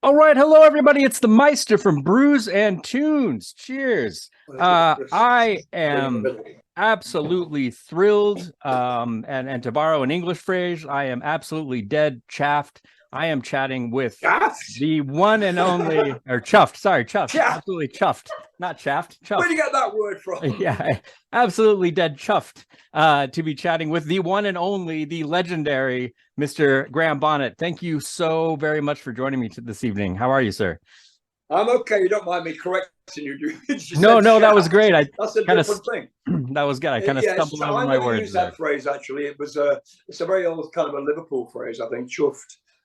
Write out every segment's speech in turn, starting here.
All right, hello everybody. It's the Meista from Brews and Tunes. Cheers. I am absolutely thrilled. And to borrow an English phrase, I am absolutely dead chaffed. I am chatting with the one and only, or chuffed. Sorry, chuffed. Absolutely chuffed, not chaffed. Chuffed. Where do you get that word from? Yeah, absolutely dead chuffed to be chatting with the one and only, the legendary Mr. Graham Bonnet. Thank you so very much for joining me this evening. How are you, sir? I'm okay. You don't mind me correcting you, do you? No, that was great. That's a different thing. That was good. I kind of stumbled over my words. Use that phrase actually. It's a very old kind of a Liverpool phrase, I think. Chuffed.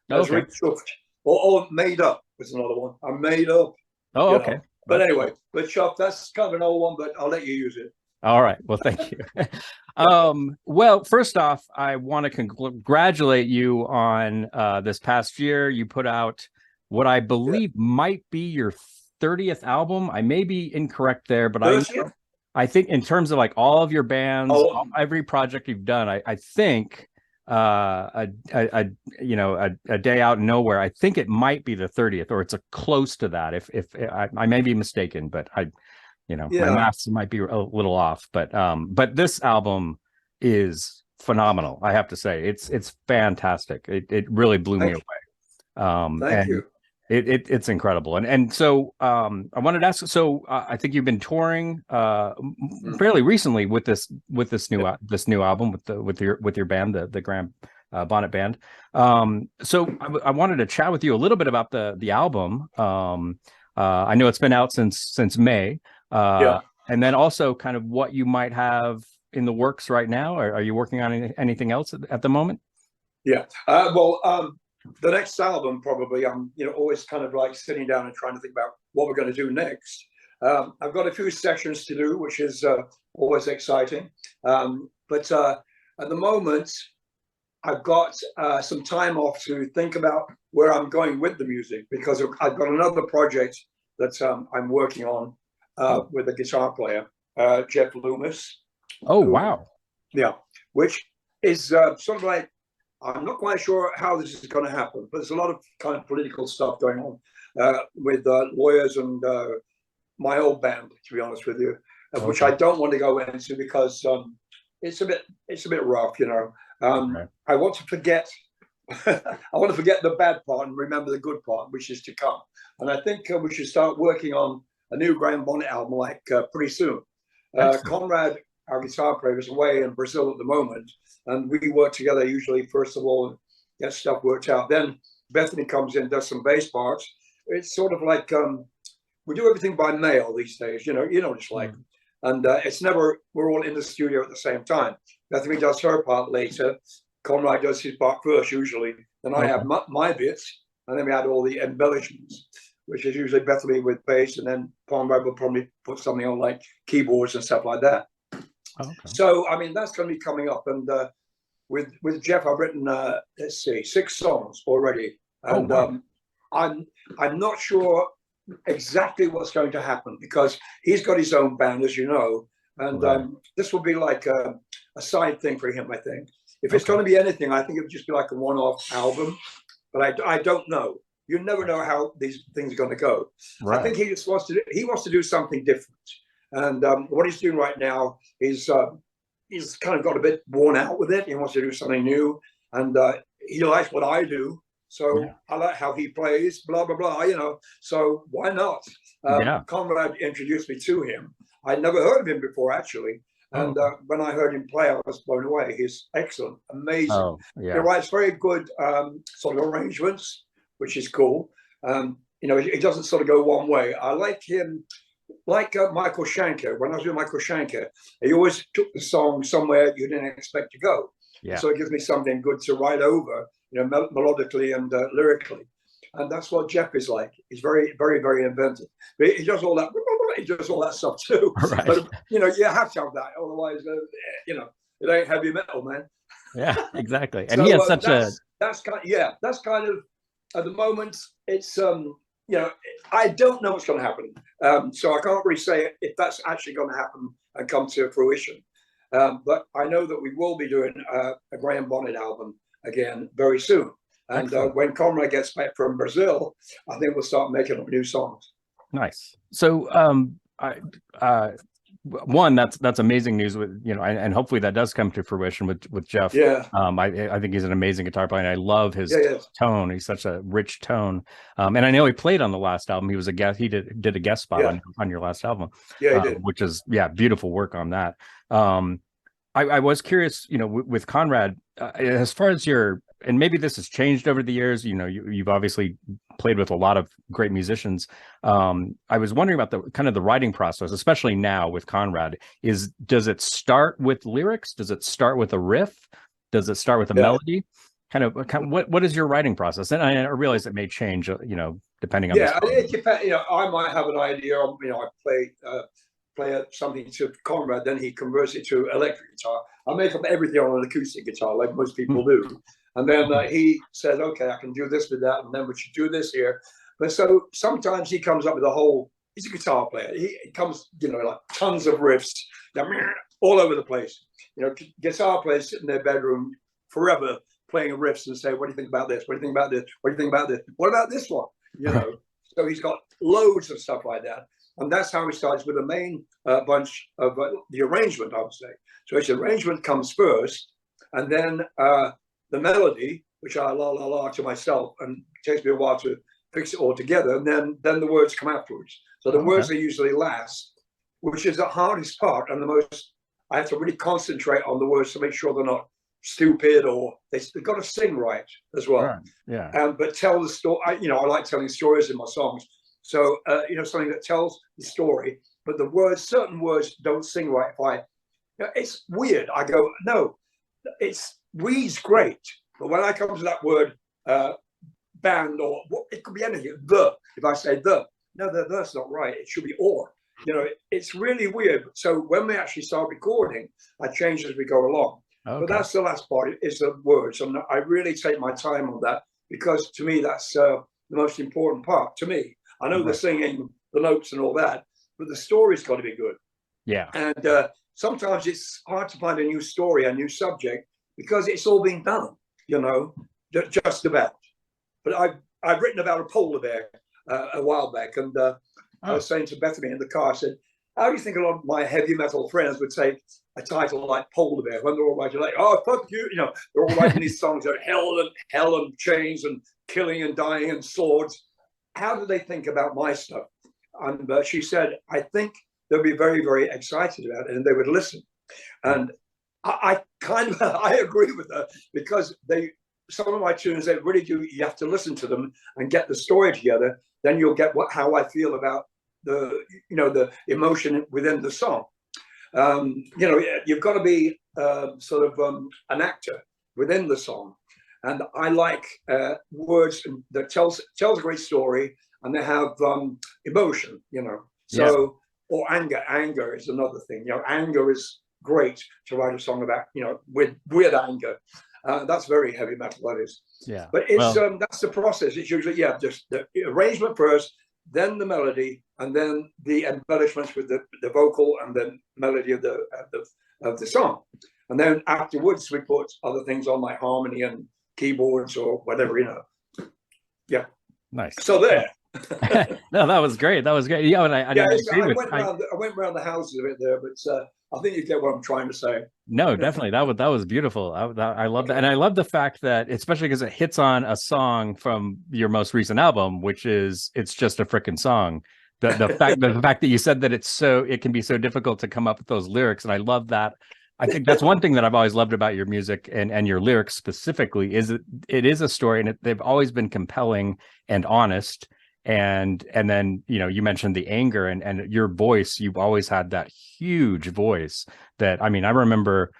That's really chuffed. Or made up was another one. I'm made up. Oh, okay. But anyway, but chuffed, that's kind of an old one, but I'll let you use it. All right. Well, thank you. Well, first off, I want to congratulate you on this past year. You put out what I believe might be your 30th album. I may be incorrect there, but I think in terms of like all of your bands, every project you've done, I think a day out nowhere, I think it might be the 30th, or it's a close to that. If I may be mistaken, but my maths might be a little off, but this album is phenomenal. I have to say, it's fantastic. It really blew me away. Thank you. It's incredible. And so I wanted to ask, so I think you've been touring fairly recently with this new album with your band, the Graham Bonnet Band. So I wanted to chat with you a little bit about the album. I know it's been out since May. And then also kind of what you might have in the works right now. Are you working on anything else at the moment? The next album, probably, I'm always kind of like sitting down and trying to think about what we're going to do next. I've got a few sessions to do, which is always exciting. But at the moment, I've got some time off to think about where I'm going with the music, because I've got another project that I'm working on with a guitar player, Jeff Loomis. Oh, wow. Yeah, which is sort of like, I'm not quite sure how this is going to happen, but there's a lot of kind of political stuff going on with lawyers and my old band, to be honest with you, which I don't want to go into because it's a bit rough, I want to forget. I want to forget the bad part and remember the good part, which is to come. And I think we should start working on a new Graham Bonnet album pretty soon. Conrad, our guitar player, is away in Brazil at the moment, and we work together usually, first of all, get stuff worked out. Then Bethany comes in, does some bass parts. It's sort of like we do everything by mail these days, you know what it's like. And it's never, we're all in the studio at the same time. Bethany does her part later. Conrad does his part first, usually. Then I have my bits, and then we add all the embellishments, which is usually Bethany with bass, and then Conrad will probably put something on like keyboards and stuff like that. So, I mean, that's going to be coming up. And with Jeff, I've written, 6 songs already. And I'm not sure exactly what's going to happen, because he's got his own band, as you know. And this will be like a side thing for him, I think. If it's going to be anything, I think it would just be like a one-off album. But I don't know. You never know how these things are going to go. I think he just wants to do something different. And what he's doing right now is he's kind of got a bit worn out with it. He wants to do something new, and he likes what I do. So I like how he plays, blah, blah, blah, So why not? Conrad introduced me to him. I'd never heard of him before, actually. And when I heard him play, I was blown away. He's excellent, amazing. He writes very good sort of arrangements, which is cool. He doesn't sort of go one way. I like him. Like Michael Schenker, when I was with Michael Schenker, he always took the song somewhere you didn't expect to go. So it gives me something good to write over, melodically and lyrically. And that's what Jeff is like. He's very, very, very inventive. But he does all that. He does all that stuff too. But you have to have that, otherwise, it ain't heavy metal, man. Yeah, exactly. And so, he has such that's kind of at the moment. It's I don't know what's going to happen. So I can't really say if that's actually going to happen and come to fruition. But I know that we will be doing a Graham Bonnet album again very soon. And when Conrad gets back from Brazil, I think we'll start making up new songs. Nice. So one, that's amazing news with, you know, and hopefully that does come to fruition with Jeff. Yeah. I think he's an amazing guitar player, and I love his tone. He's such a rich tone. And I know he played on the last album. He was a guest. He did a guest spot on your last album. Yeah, he did. Which is beautiful work on that. I was curious, you know, with Conrad, as far as and maybe this has changed over the years, you know, you've obviously played with a lot of great musicians. I was wondering about the kind of the writing process, especially now with Conrad. Does it start with lyrics? Does it start with a riff? Does it start with a melody? Kind of what is your writing process? And I realize it may change, you know, depending on it depends. You know, I might have an idea of, you know, I play something to Conrad, then he converts it to electric guitar. I make up everything on an acoustic guitar, like most people do. And then he says, okay, I can do this with that, and then we should do this here. But so sometimes he comes up with he's a guitar player. He comes, you know, like tons of riffs, all over the place. You know, guitar players sit in their bedroom forever playing riffs and say, what do you think about this? What do you think about this? What do you think about this? What about this one? You know, so he's got loads of stuff like that. And that's how he starts with the main bunch of the arrangement, I would say. So his arrangement comes first, and then the melody, which I la la la to myself, and it takes me a while to fix it all together, and then the words come afterwards. So the words are usually last, which is the hardest part, and the most. I have to really concentrate on the words to make sure they're not stupid, or they've got to sing right as well. Right. Yeah. But tell the story. You know, I like telling stories in my songs. So you know, something that tells the story, but the words, certain words don't sing right. It's weird. I go, no, it's reads great, but when I come to that word band, or it could be anything, if I say that's not right, it should be or. You know, it's really weird. So when we actually start recording, I change as we go along. Okay. But that's the last part, is the words, and I really take my time on that, because to me that's the most important part. To me, I know the singing, the notes and all that, but the story's got to be good. Yeah. And sometimes it's hard to find a new story, a new subject, because it's all been done, you know, just about. But I've written about a polar bear a while back, and I was saying to Bethany in the car, I said, how do you think a lot of my heavy metal friends would take a title like Polar Bear when they're all writing like, oh, fuck you, you know, they're all writing these songs about hell and chains and killing and dying and swords. How do they think about my stuff? And she said, I think they'll be very, very excited about it, and they would listen. And I agree with her, because some of my tunes, they really do, you have to listen to them and get the story together. Then you'll get how I feel about the emotion within the song. You know, you've got to be sort of an actor within the song. And I like words that tells a great story, and they have emotion, you know. So, or anger is another thing. You know, anger is great to write a song about, you know, with anger. That's very heavy metal, that is. Yeah. But it's that's the process. It's usually just the arrangement first, then the melody, and then the embellishments with the vocal and the melody of the song. And then afterwards we put other things on, like harmony and keyboards or whatever, you know. Yeah. Nice. So there. No, that was great. That was great. Yeah, and I went around the houses a bit there, but I think you get what I'm trying to say. No, definitely. That was beautiful. I love that. And I love the fact that, especially because it hits on a song from your most recent album, which is It's Just a Frickin' Song. The fact that you said that it can be so difficult to come up with those lyrics. And I love that. I think that's one thing that I've always loved about your music and your lyrics specifically, is it is a story, and they've always been compelling and honest. And then, you know, you mentioned the anger and your voice. You've always had that huge voice that, I mean, I remember,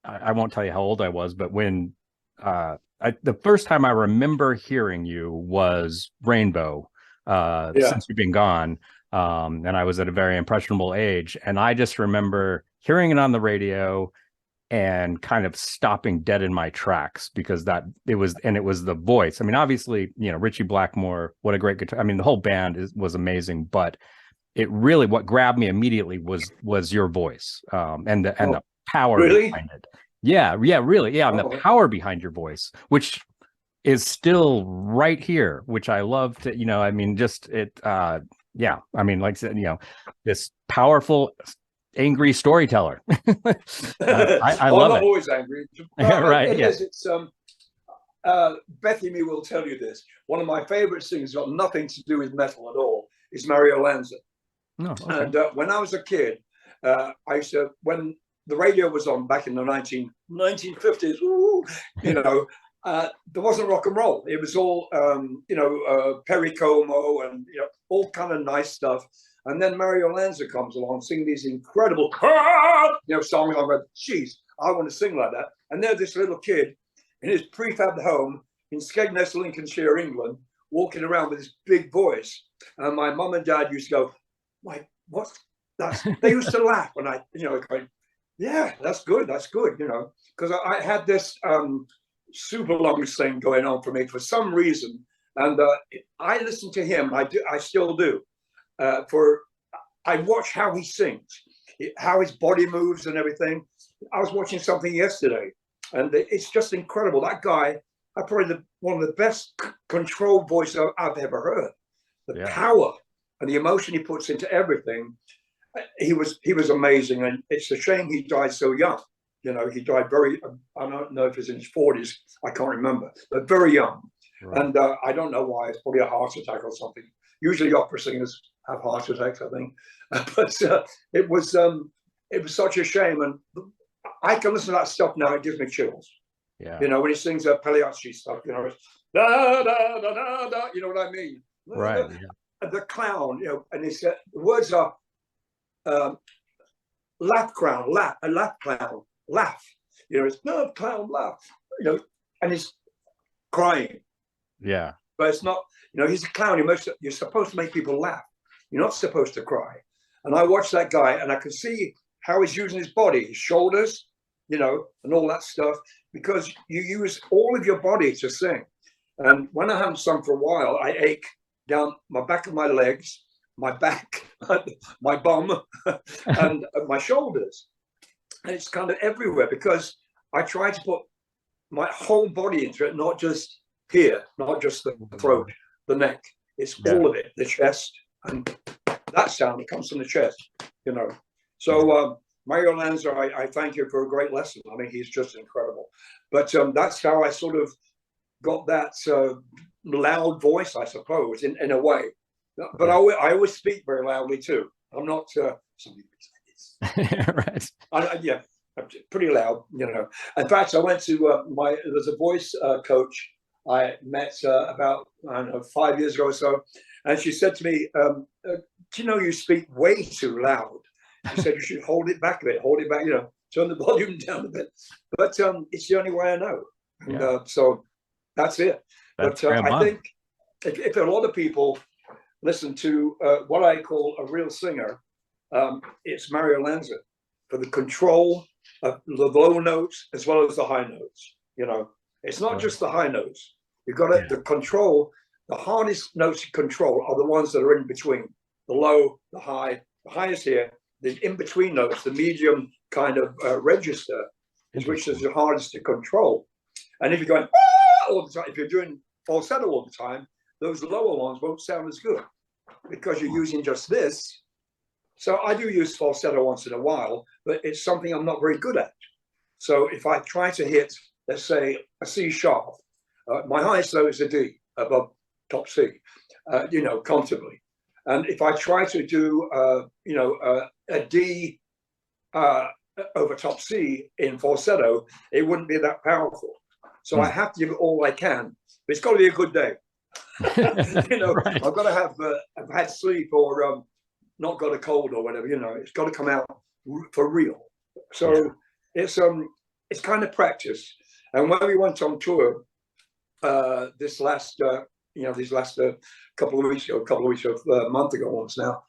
I won't tell you how old I was, but when the first time I remember hearing you was Rainbow, Since You've Been Gone. And I was at a very impressionable age. And I just remember hearing it on the radio and kind of stopping dead in my tracks, because it was the voice. I mean, obviously, you know, Richie Blackmore, what a great guitar. I mean, the whole band was amazing, but it really, what grabbed me immediately was your voice, and the power behind it. Yeah, really. Yeah. And the power behind your voice, which is still right here, which I love to, you know, I mean, just it, yeah, I mean, like I said, you know, this powerful, angry storyteller. I Oh, I'm love not it. always angry. Right. It Yeah. is. It's Bethy Me will tell you this. One of my favorite things, got nothing to do with metal at all, is Mario Lanza. No. Okay. And when I was a kid, I used to, when the radio was on back in the 1950s, ooh, you know, there wasn't rock and roll. It was all, you know, Perry Como and, you know, all kind of nice stuff. And then Mario Lanza comes along, singing these incredible, you know, songs. I went, geez, I want to sing like that. And there's this little kid in his prefabbed home in Skegness, Lincolnshire, England, walking around with this big voice. And my mum and dad used to go, like, what's that? They used to laugh when I, you know, going, yeah, that's good, you know, because I had this super lungs thing going on for me for some reason. And I listen to him, I still do. I watch how he sings, how his body moves and everything. I was watching something yesterday, and it's just incredible. That guy, I probably one of the best controlled voices I've ever heard. The power and the emotion he puts into everything. He was amazing, and it's a shame he died so young. You know, he died very, I don't know if he's in his 40s, I can't remember, but very young. Right. And I don't know why. It's probably a heart attack or something. Usually opera singers have heart attacks, I think. But it was such a shame. And I can listen to that stuff now, it gives me chills. Yeah. You know, when he sings Pagliacci stuff, you know, it's da, da, da, da, da, you know what I mean? Right. Yeah. The clown, you know, and he said, the words are laugh clown, laugh clown, laugh. You know, it's no clown, laugh. You know, and he's crying. Yeah. But it's not, you know, he's a clown. You're supposed to make people laugh. You're not supposed to cry. And I watched that guy, and I could see how he's using his body, his shoulders, you know, and all that stuff, because you use all of your body to sing. And when I haven't sung for a while, I ache down my back of my legs, my back, my bum, and my shoulders. And it's kind of everywhere because I try to put my whole body into it, not just here, not just the throat, the neck. It's all of it, the chest, and that sound that comes from the chest, you know. So Mario Lanza, I thank you for a great lesson. I mean, he's just incredible. But that's how I sort of got that loud voice, I suppose, in a way. But I always speak very loudly too. I'm not somebody right. Yeah, I'm pretty loud, you know. In fact, I went to there's a voice coach I met about, I don't know, 5 years ago or so, and she said to me, do you know you speak way too loud? She said you should hold it back a bit, hold it back, you know, turn the volume down a bit. But it's the only way I know. And so that's it. That's I think if a lot of people listen to what I call a real singer, it's Mario Lanza, for the control of the low notes as well as the high notes. You know, it's not just the high notes. You've got to the control. The hardest notes to control are the ones that are in between the low, the high. The highest here, the in between notes, the medium kind of register, which is the hardest to control. And if you're going all the time, if you're doing falsetto all the time, those lower ones won't sound as good because you're using just this. So I do use falsetto once in a while, but it's something I'm not very good at. So if I try to hit, let's say, a C sharp, my highest note is a D above top C, you know, comfortably. And if I try to do, you know, a D over top C in falsetto, it wouldn't be that powerful. So I have to give it all I can. But it's got to be a good day. You know, right. I've got to have I've had sleep or not got a cold or whatever. You know, it's got to come out for real. So it's kind of practice. And when we went on tour this last you know, these last couple of weeks ago, a month ago once now,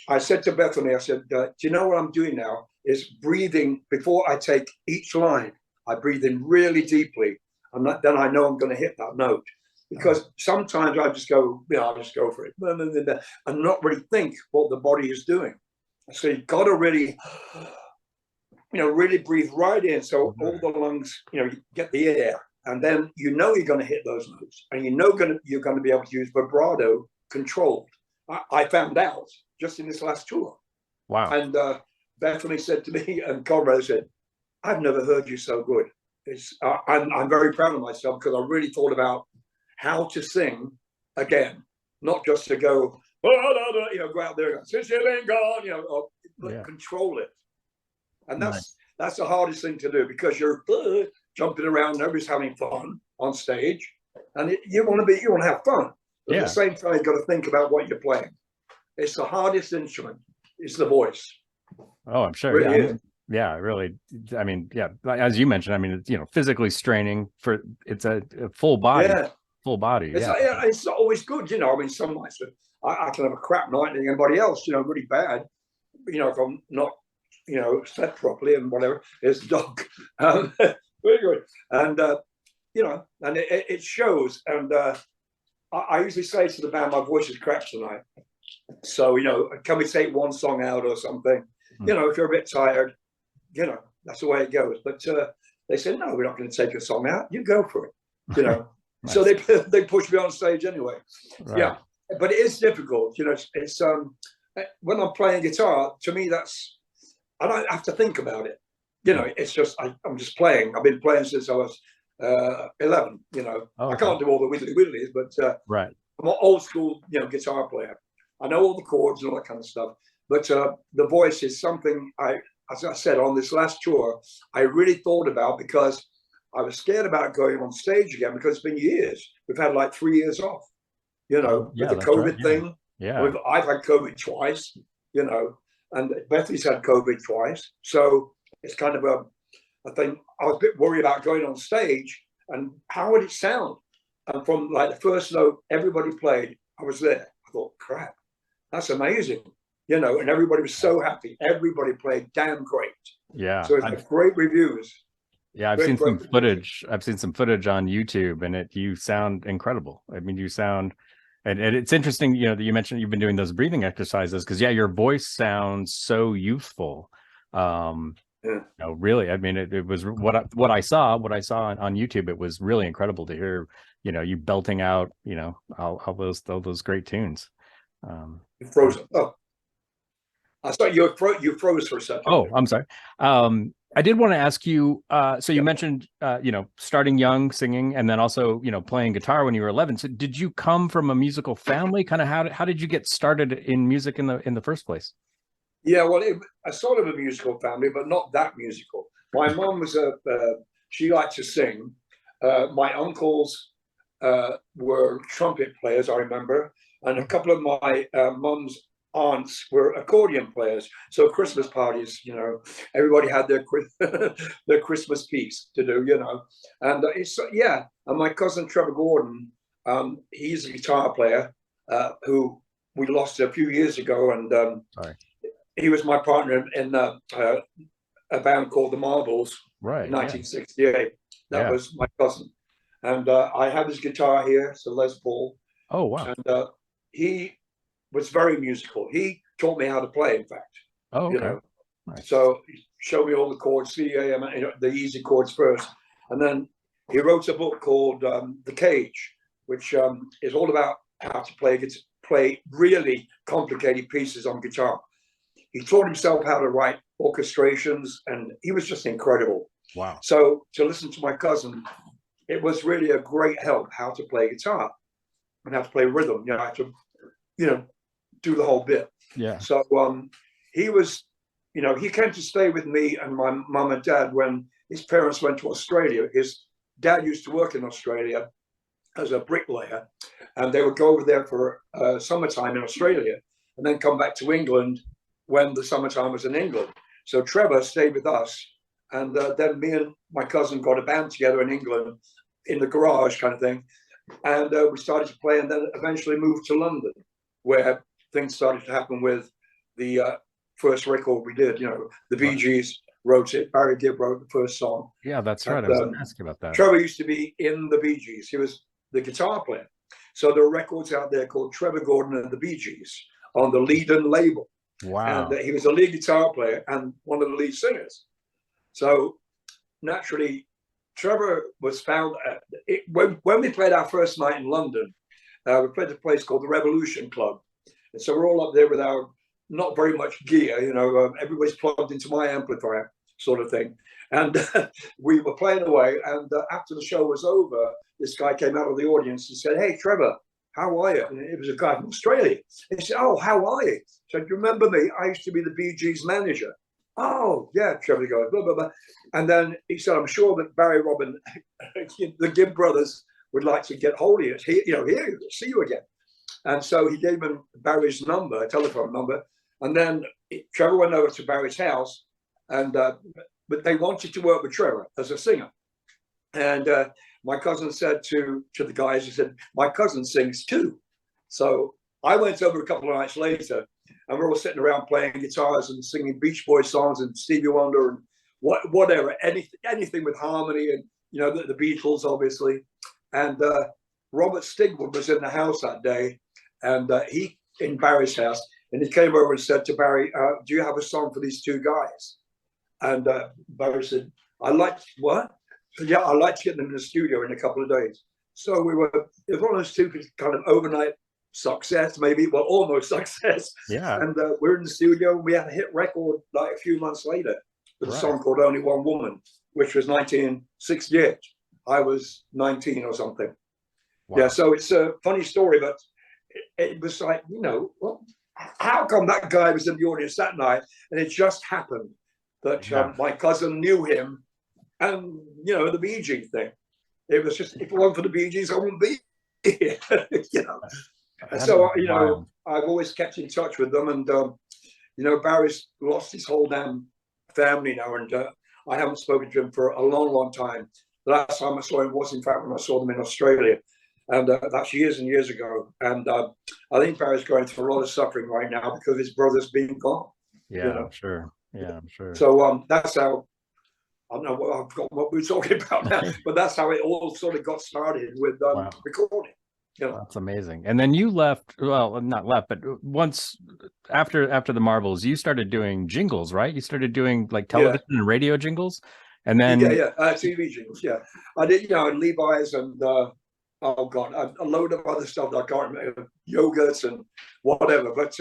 I said to Bethany, I said, do you know what I'm doing now is breathing before I take each line. I breathe in really deeply, and then I know I'm going to hit that note. Because sometimes I just go, you know, I'll just go for it, and not really think what the body is doing. So you've got to really, you know, really breathe right in, so all the lungs, you know, get the air, and then you know you're going to hit those notes, and you know you're going to be able to use vibrato controlled. I found out just in this last tour. Wow. And Bethany said to me, and Conrad said, "I've never heard you so good." I'm very proud of myself, because I really thought about how to sing again, not just to go, you know, go out there and go, "Since you've been gone," you know, but control it. And that's the hardest thing to do, because you're jumping around, nobody's having fun on stage, and you want to have fun. But at the same time, you've got to think about what you're playing. It's the hardest instrument. It's the voice. Oh, I'm sure. Really really. I mean, as you mentioned, I mean, it's, you know, physically straining for, it's a full body. Full body. It's always good, you know. I mean, some nights I can have a crap night like anybody else, you know, really bad. You know, if I'm not, you know, slept properly and whatever, it's the dog. Very good. And, you know, and it shows. And I usually say to the band, my voice is crap tonight. So, you know, can we take one song out or something? You know, if you're a bit tired, you know, that's the way it goes. But they said, "No, we're not going to take a song out. You go for it." You know. Nice. So they push me on stage anyway. Right. Yeah, but it is difficult. You know, it's when I'm playing guitar, to me, I don't have to think about it. You know, it's just I'm just playing. I've been playing since I was 11. You know, I can't do all the widdly widdlies, but right. I'm an old school, you know, guitar player. I know all the chords and all that kind of stuff. But the voice is something as I said, on this last tour, I really thought about, because I was scared about going on stage again, because it's been years. We've had like 3 years off, you know, with the COVID thing. Yeah. I've had COVID twice, you know, and Bethany's had COVID twice. So it's kind of a thing. I was a bit worried about going on stage and how would it sound? And from like the first note everybody played, I was there. I thought, crap, that's amazing. You know, and everybody was so happy. Everybody played damn great. Yeah. So it's great reviews. Yeah, I've seen some footage. I've seen some footage on YouTube, and you sound incredible. I mean, you sound, and it's interesting, you know, that you mentioned you've been doing those breathing exercises, because your voice sounds so youthful. You know, really, I mean, it was what I saw on YouTube. It was really incredible to hear, you know, you belting out, you know, all those great tunes. You froze. Oh, I thought you froze for a second. Oh, I'm sorry. I did want to ask you, so you mentioned, you know, starting young singing, and then also, you know, playing guitar when you were 11. So did you come from a musical family? Kind of how did you get started in music in the first place? Yeah, well, a sort of a musical family, but not that musical. My mom was she liked to sing. My uncles were trumpet players, I remember, and a couple of my mum's aunts were accordion players. So Christmas parties, you know, everybody had their their Christmas piece to do, you know. And and my cousin Trevor Gordon, he's a guitar player who we lost a few years ago, and he was my partner in a band called the Marbles, in 1968. That was my cousin, and I have his guitar here. It's a Les Paul. Oh wow! And he was very musical. He taught me how to play, in fact. Oh, okay. You know? Nice. So he showed me all the chords, C, A, M, you know, the easy chords first. And then he wrote a book called The Cage, which is all about how to play really complicated pieces on guitar. He taught himself how to write orchestrations, and he was just incredible. Wow. So to listen to my cousin, it was really a great help how to play guitar and how to play rhythm. You know, how to, you know, do the whole bit. Yeah. So he was, you know, he came to stay with me and my mum and dad when his parents went to Australia. His dad used to work in Australia as a bricklayer, and they would go over there for summertime in Australia and then come back to England when the summertime was in England. So Trevor stayed with us, and then me and my cousin got a band together in England in the garage kind of thing, and we started to play, and then eventually moved to London, where things started to happen with the first record we did. You know, the Bee Gees wrote it. Barry Gibb wrote the first song. Yeah, that's right. I was going to ask you about that. Trevor used to be in the Bee Gees. He was the guitar player. So there are records out there called Trevor Gordon and the Bee Gees on the Leadon label. Wow. And he was a lead guitar player and one of the lead singers. So naturally, Trevor was found when we played our first night in London. We played a place called the Revolution Club, and so we're all up there with our not very much gear. You know, everybody's plugged into my amplifier, sort of thing. And we were playing away, and after the show was over, this guy came out of the audience and said, "Hey, Trevor, how are you?" And it was a guy from Australia. And he said, "Oh, how are you?" So, "Do you remember me? I used to be the Bee Gees manager." "Oh, yeah," Trevor goes, blah, blah, blah. And then he said, "I'm sure that Barry, Robin, the Gibb brothers would like to get hold of you. Here, see you again." And so he gave him Barry's number, telephone number. And then Trevor went over to Barry's house, and but they wanted to work with Trevor as a singer. And my cousin said to the guys, he said, "My cousin sings too." So I went over a couple of nights later, and we're all sitting around playing guitars and singing Beach Boys songs and Stevie Wonder and whatever, anything with harmony, and you know, the Beatles, obviously. And Robert Stigwood was in the house that day, and he in Barry's house, and he came over and said to Barry, "Do you have a song for these two guys?" And Barry said, "I like what?" Said, "Yeah, I'd like to get them in the studio in a couple of days." So it was one of those stupid kind of overnight success, maybe, well, almost success. Yeah. And we're in the studio, and we had a hit record like a few months later with a song called "Only One Woman," which was 1968. I was 19 or something. Wow. Yeah, so it's a funny story, but it was like, you know, well, how come that guy was in the audience that night? And it just happened that my cousin knew him, and, you know, the Bee Gees thing. It was just, if it wasn't for the Bee Gees, I wouldn't be here, you know. And so, you know, I've always kept in touch with them. And, you know, Barry's lost his whole damn family now. And I haven't spoken to him for a long, long time. The last time I saw him was, in fact, when I saw them in Australia. And that's years and years ago. And I think Barry's going through a lot of suffering right now because his brother's been gone. Yeah, you know? Sure. Yeah, I'm sure. So that's how, I don't know what we're talking about now, but that's how it all sort of got started with recording. You know? That's amazing. And then you left, well, not left, but once after the Marbles, you started doing jingles, right? You started doing like television and radio jingles. And then TV jingles. Yeah, I did. You know, Levi's and oh god, a load of other stuff that I can't remember, yogurts and whatever. But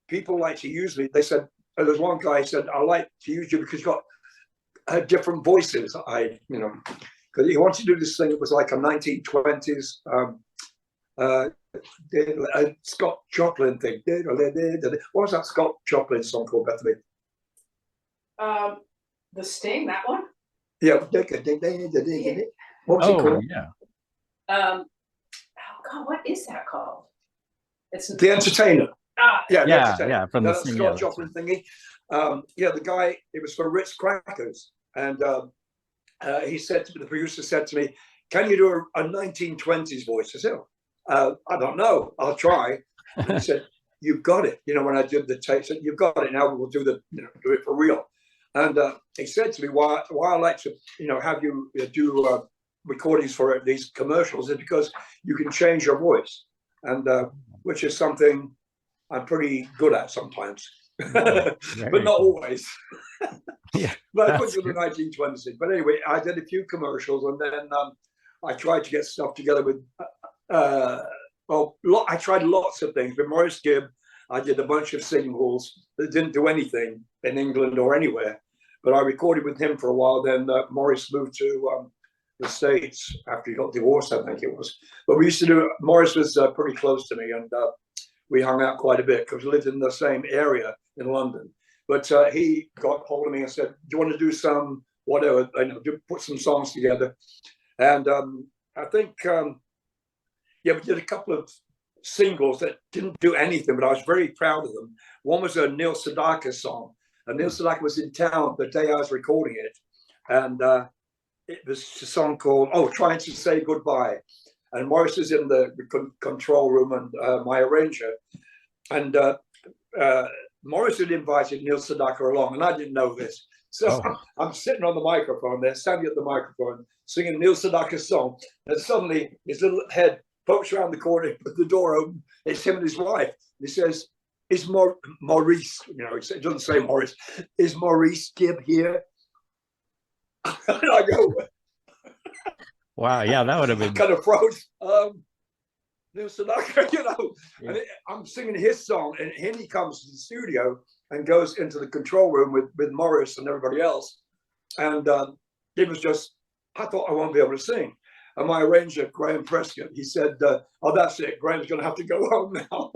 people like to use me. They said, there's one guy who said, "I like to use you because you've got different voices." You know, because he wanted to do this thing. It was like a 1920s Scott Joplin thing. What was that Scott Joplin song called, Bethany? The Sting, that one? Yeah. What was it called? Yeah. Oh God, what is that called? It's The Entertainer. Yeah, from the Scott Joplin thingy. The guy, it was for Ritz Crackers, and he said to me, the producer said to me, "Can you do a 1920s voice?" I said, "I don't know, I'll try." And he said, "You've got it." You know, when I did the tape, said, "You've got it. Now we'll do do it for real." And he said to me, "Why I like to, you know, have you do recordings for these commercials is because you can change your voice, and which is something I'm pretty good at sometimes, but not always." But I put it in the 1920s. But anyway, I did a few commercials, and then I tried to get stuff together with. I tried lots of things with Maurice Gibb. I did a bunch of singles that didn't do anything in England or anywhere, but I recorded with him for a while. Then Maurice moved to the States after he got divorced, I think it was. But we used to do. Maurice was pretty close to me, and we hung out quite a bit because we lived in the same area in London. But he got hold of me and said, "Do you want to do some whatever? Put some songs together." And I think, we did a couple of singles that didn't do anything, but I was very proud of them. One was a Neil Sedaka song, and Neil Sedaka was in town the day I was recording it, and it was a song called "Trying to Say Goodbye." And Maurice is in the control room, and my arranger, and Maurice had invited Neil Sedaka along, and I didn't know this. So I'm sitting on the microphone there, standing at the microphone, singing Neil Sedaka's song, and suddenly his little head pokes around the corner, put the door open. It's him and his wife. He says, "Is Maurice?" You know, it doesn't say Maurice. "Is Maurice Gibb here?" And I go, Wow. Yeah, that would have been kind of froze. Neil Sedaka, you know, Yeah. and I'm singing his song, and he comes to the studio and goes into the control room with Morris and everybody else, and it was just, I thought I won't be able to sing. And my arranger, Graham Prescott, he said, "Oh, that's it. Graham's going to have to go home now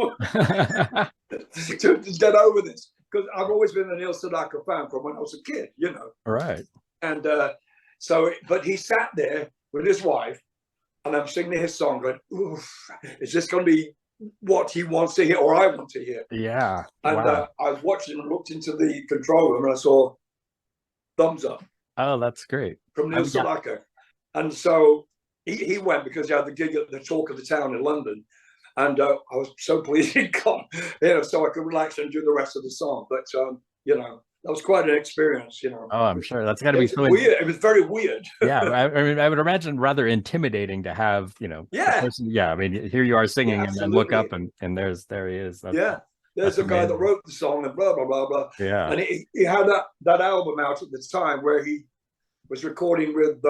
to get over this." Because I've always been a Neil Sedaka fan from when I was a kid, you know. Right. And so, but he sat there with his wife, and I'm singing his song, going, "Oof, is this going to be what he wants to hear or I want to hear?" Yeah. And Wow. I was watching and looked into the control room, and I saw thumbs up Oh, that's great. from Neil Yeah. Sedaka. And so he went because he had the gig at the Talk of the Town in London. And I was so pleased he'd come, you know, so I could relax and do the rest of the song. But, you know, that was quite an experience, you know. Oh, I'm sure that's got to be It's so weird. It was very weird. Yeah, I mean, I would imagine rather intimidating to have, you know, the Yeah. person, yeah. I mean, here you are singing, Yeah, and then look up, absolutely. and there he is. Yeah. There's that's a guy that amazing. wrote the song and blah, blah, blah, blah. Yeah. And he had that album out at the time where he was recording with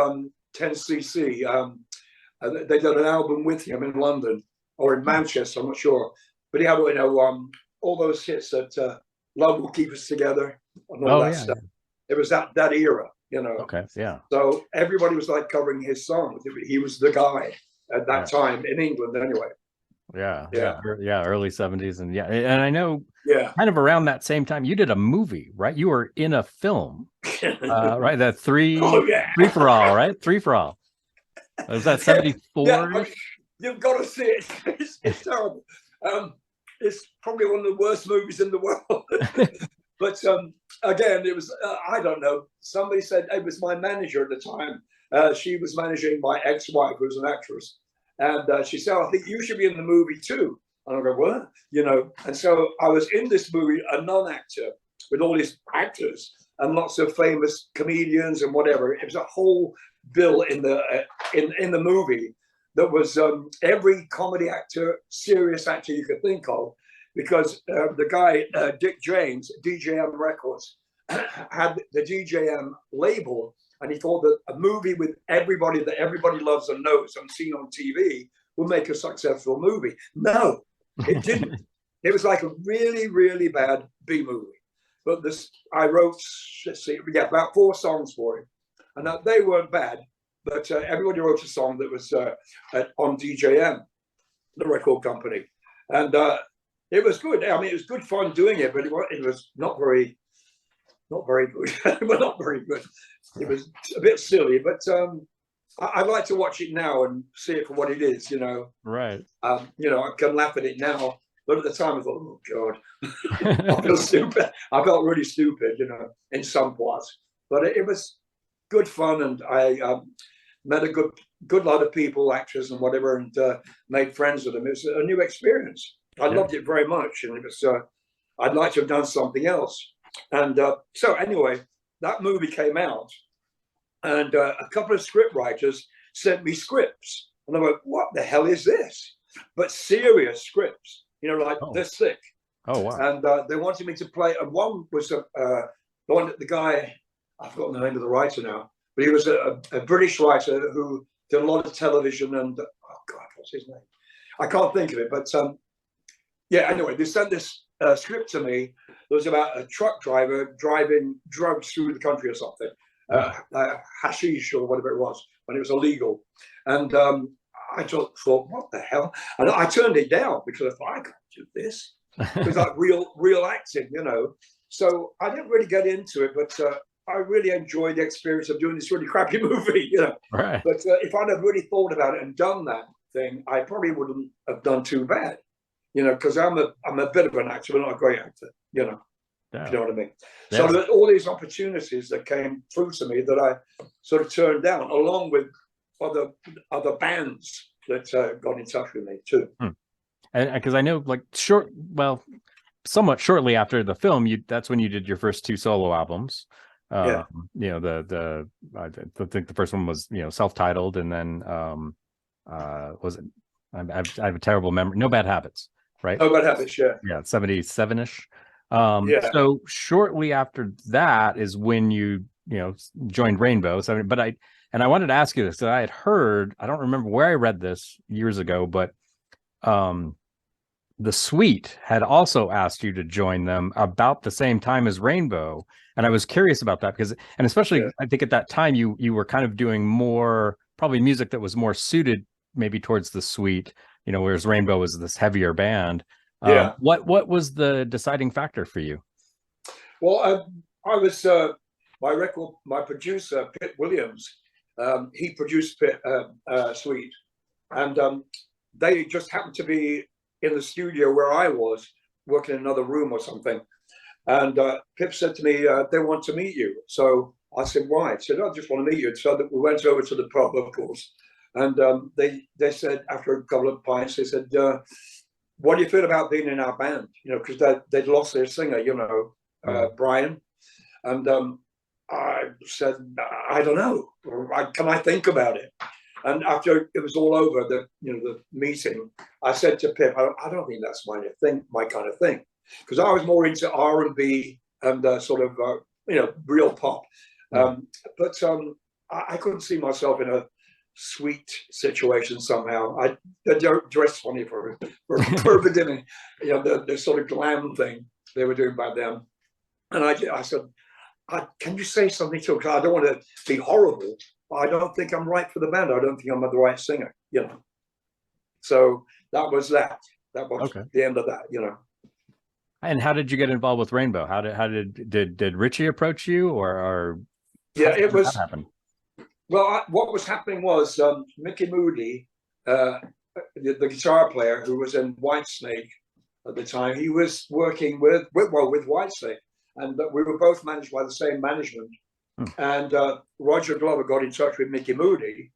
10cc. They did an album with him in London or in Manchester, I'm not sure. But he had, you know, all those hits that Love Will Keep Us Together and all that stuff. It was that era, you know. Okay. Yeah. So everybody was like covering his songs. He was the guy at that time in England, anyway. Yeah. Yeah. Early 70s, and and I know, Yeah. kind of around that same time, you did a movie, right? You were in a film, right? That three for all, right? Three for all. Was that 74? Yeah, you've got to see it. It's terrible. It's probably one of the worst movies in the world. But again, it was, I don't know. Somebody said it was my manager at the time. She was managing my ex-wife, who was an actress. And she said, "I think you should be in the movie too." And I go, "What?" You know, and so I was in this movie, a non-actor, with all these actors and lots of famous comedians and whatever. It was a whole bill in the movie that was every comedy actor, serious actor you could think of, because the guy, Dick James, DJM Records, had the DJM label, and he thought that a movie with everybody that everybody loves and knows and seen on TV would make a successful movie. No, it didn't. It was like a really, really bad B movie. But I wrote, let's see, about 4 songs for him. And they weren't bad, but everybody wrote a song that was on DJM, the record company. And it was good. I mean, it was good fun doing it, but it was not very good. But not very good. It was a bit silly, but I'd like to watch it now and see it for what it is, you know. Right. You know, I can laugh at it now, but at the time I thought, oh God, I feel stupid. I felt really stupid, you know, in some parts. But it was good fun, and I met a good lot of people, actors and whatever, and made friends with them. It was a new experience. I loved it very much, and it was. I'd like to have done something else. And so anyway, that movie came out, and a couple of script writers sent me scripts, and I went, "What the hell is this?" But serious scripts, you know, like they're sick. Oh wow! And they wanted me to play. And one was the one that the guy, I've forgotten the name of the writer now, but he was a British writer who did a lot of television. And oh God, what's his name? I can't think of it. But yeah, anyway, they sent this script to me. It was about a truck driver driving drugs through the country or something, hashish or whatever it was, when it was illegal. And I just thought, what the hell? And I turned it down because I thought, I can't do this. It was like real acting, you know. So I didn't really get into it, but I really enjoyed the experience of doing this really crappy movie, you know. Right. But if I'd have really thought about it and done that thing, I probably wouldn't have done too bad, you know, because I'm a bit of an actor, but not a great actor, you know. Yeah. You know what I mean? Yeah. So there all these opportunities that came through to me that I sort of turned down, along with other bands that got in touch with me too. And because I know, like, somewhat shortly after the film, that's when you did your first 2 solo albums. Yeah. You know, I think the first one was, you know, self-titled, and then was it? I have a terrible memory. No Bad Habits, right? No Bad Habits, yeah. Yeah, 77-ish. Yeah. So shortly after that is when you joined Rainbow. So, but I wanted to ask you this. I had heard, I don't remember where I read this years ago, but the Suite had also asked you to join them about the same time as Rainbow. And I was curious about that because, and especially I think at that time you were kind of doing more probably music that was more suited maybe towards the Suite, whereas Rainbow was this heavier band. What was the deciding factor for you? Well, I was my producer Pitt Williams. He produced Pitt Suite, and they just happened to be in the studio where I was working in another room or something. And Pip said to me, they want to meet you. So I said, why? He said, I just want to meet you. So we went over to the pub, of course. And they said, after a couple of pints, they said, what do you feel about being in our band? Because they'd lost their singer, Brian. And I said, I don't know. Can I think about it? And after it was all over, the meeting, I said to Pip, I don't think that's my kind of thing, because I was more into R&B and sort of real pop. But I couldn't see myself in a Suite situation somehow. I dressed funny for a beginning, the sort of glam thing they were doing back then. And I said, can you say something to him? Because I don't want to be horrible. I don't think I'm right for the band. I don't think I'm the right singer, So that was that. That was the end of that, And how did you get involved with Rainbow? How did Richie approach you, or it was happen? Well, what was happening was Mickey Moody, the guitar player who was in Whitesnake at the time, he was working with Whitesnake, and we were both managed by the same management. And Roger Glover got in touch with Mickey Moody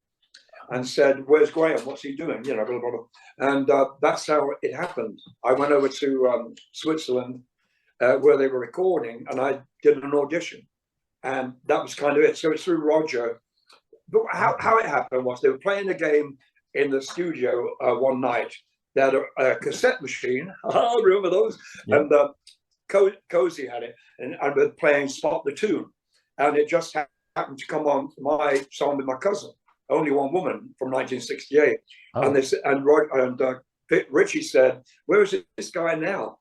and said, where's Graham? What's he doing? Blah, blah, blah. And that's how it happened. I went over to Switzerland where they were recording, and I did an audition. And that was kind of it. So it's through Roger. But how it happened was they were playing a game in the studio one night. They had a cassette machine. I remember those. Yep. And Cozy had it. And I was playing Spot the Tune. And it just happened to come on my song with my cousin, Only One Woman, from 1968. And Richie said, where is this guy now?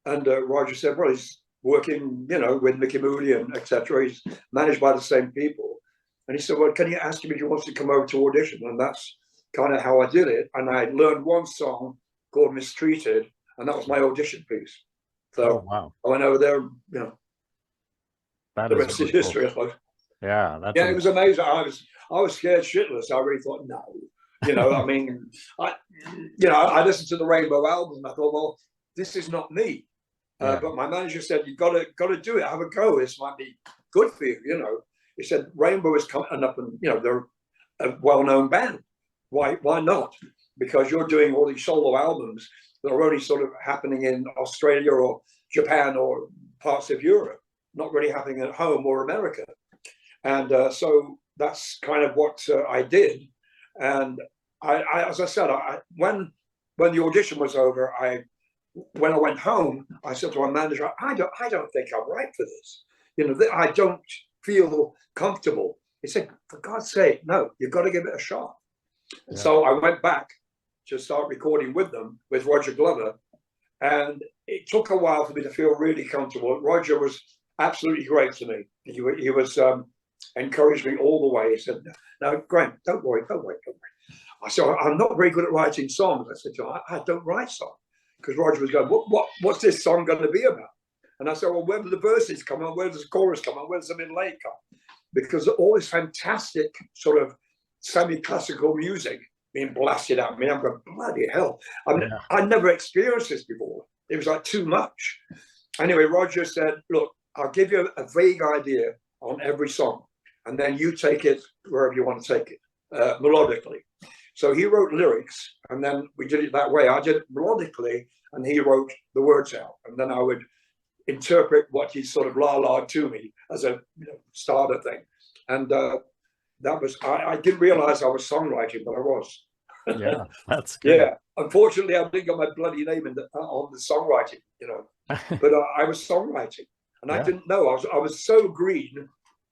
And Roger said, well, he's working, with Mickey Moody and etc. He's managed by the same people. And he said, well, can you ask him if he wants to come over to audition? And that's kind of how I did it. And I learned one song called Mistreated, and that was my audition piece. So I went over there, the rest is history, I suppose. Yeah, it was amazing. I was scared shitless. I really thought, no, I mean, I listened to the Rainbow album and I thought, well, this is not me. But my manager said, you've got to do it. Have a go. This might be good for you. He said, Rainbow is coming up, and they're a well-known band. Why not? Because you're doing all these solo albums that are only sort of happening in Australia or Japan or parts of Europe, not really happening at home or America. And so that's kind of what I did. And I as I said, when the audition was over, when I went home, I said to my manager, I don't think I'm right for this. I don't feel comfortable. He said, for God's sake, no, you've got to give it a shot. Yeah. So I went back to start recording with them, with Roger Glover. And it took a while for me to feel really comfortable. Roger was absolutely great to me. He was encouraged me all the way. He said, no, Graham, don't worry. I said, I'm not very good at writing songs. I said to him, I don't write songs. Because Roger was going, what's this song going to be about? And I said, well, where do the verses come on? Where does the chorus come on? Where does the middle eight come? Because all this fantastic sort of semi-classical music being blasted at me, I'm going, bloody hell. I never experienced this before. It was like too much. Anyway, Roger said, look, I'll give you a vague idea on every song, and then you take it wherever you want to take it, melodically. So he wrote lyrics, and then we did it that way. I did it melodically, and he wrote the words out. And then I would interpret what he sort of la-la to me as a starter thing. And that was, I didn't realize I was songwriting, but I was. Yeah, that's good. Yeah, unfortunately, I didn't get my bloody name on the songwriting, but I was songwriting. And I didn't know. I was so green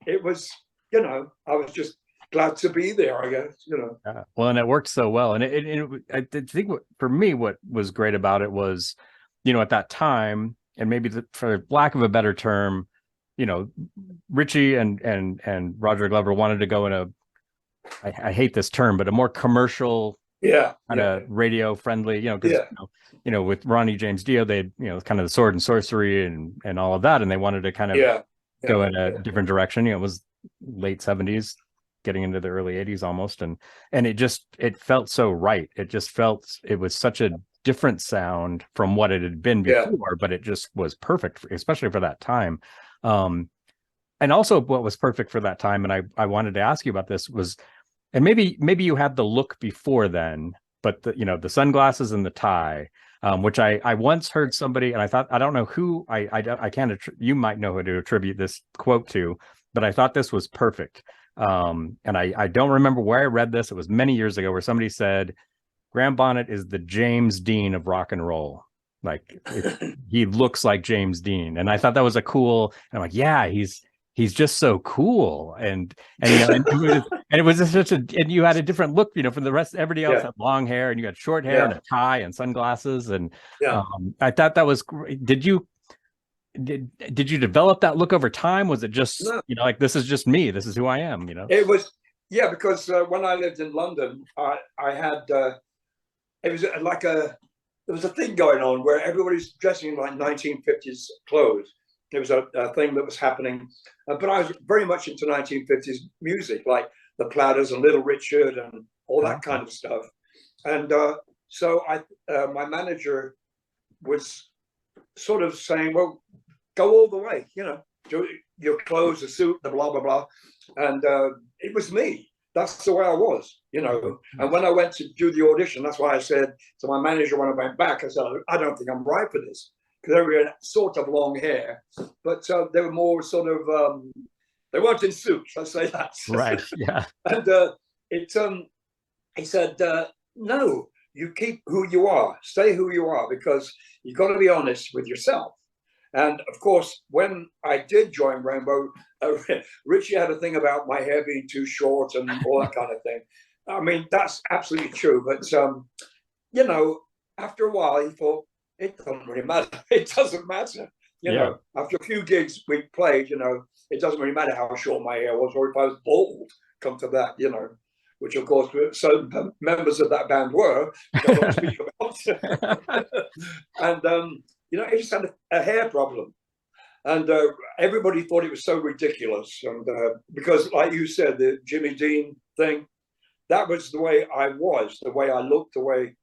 it was, you know, I was just glad to be there, I guess, you know. Well, and it worked so well. And I think for me, what was great about it was, you know, at that time, and maybe for lack of a better term, you know, Richie and Roger Glover wanted to go in a, I hate this term, but a more commercial, kind of radio friendly, you know, because you know, with Ronnie James Dio, they had, you know, kind of the sword and sorcery and all of that, and they wanted to kind of go in a different direction. You know, it was late 70s, getting into the early 80s almost, and it felt so right. It just felt, it was such a different sound from what it had been before, but it just was perfect, especially for that time. And also what was perfect for that time, and I wanted to ask you about this, was, and maybe you had the look before then, but the, you know, the sunglasses and the tie, which I once heard somebody, and I thought, I don't know who, I can't, you might know who to attribute this quote to, but I thought this was perfect. And I don't remember where I read this. It was many years ago, where somebody said, Graham Bonnet is the James Dean of rock and roll. Like, he looks like James Dean. And I thought that was a cool, and I'm like, yeah, he's just so cool. And you know, and it was just such a, and you had a different look, you know, from the rest, everybody else had long hair, and you had short hair and a tie and sunglasses. And I thought that was great. Did you develop that look over time? Was it just, you know, like, this is just me, this is who I am, you know? It was, because when I lived in London, I had, it was like there was a thing going on where everybody's dressing in like 1950s clothes. There was a thing that was happening, but I was very much into 1950s music, like the Platters and Little Richard and all that kind of stuff. And so my manager was sort of saying, well, go all the way, you know, your clothes, the suit, the blah, blah, blah. And it was me. That's the way I was, you know. And when I went to do the audition, that's why I said to my manager when I went back, I said, I don't think I'm right for this. Because they were sort of long hair, but they were more sort of, they weren't in suits, let's say that. Right, yeah. And he said, no, you keep who you are, stay who you are, because you've got to be honest with yourself. And of course, when I did join Rainbow, Richie had a thing about my hair being too short and all that kind of thing. I mean, that's absolutely true. But, you know, after a while, he thought, it doesn't really matter. It doesn't matter. You know, after a few gigs we played, you know, it doesn't really matter how short my hair was or if I was bald, come to that, you know, which of course certain members of that band were, which I don't speak about. And, you know, he just had a hair problem. And everybody thought it was so ridiculous. And because, like you said, the Jimmy Dean thing, that was the way I was, the way I looked, the way,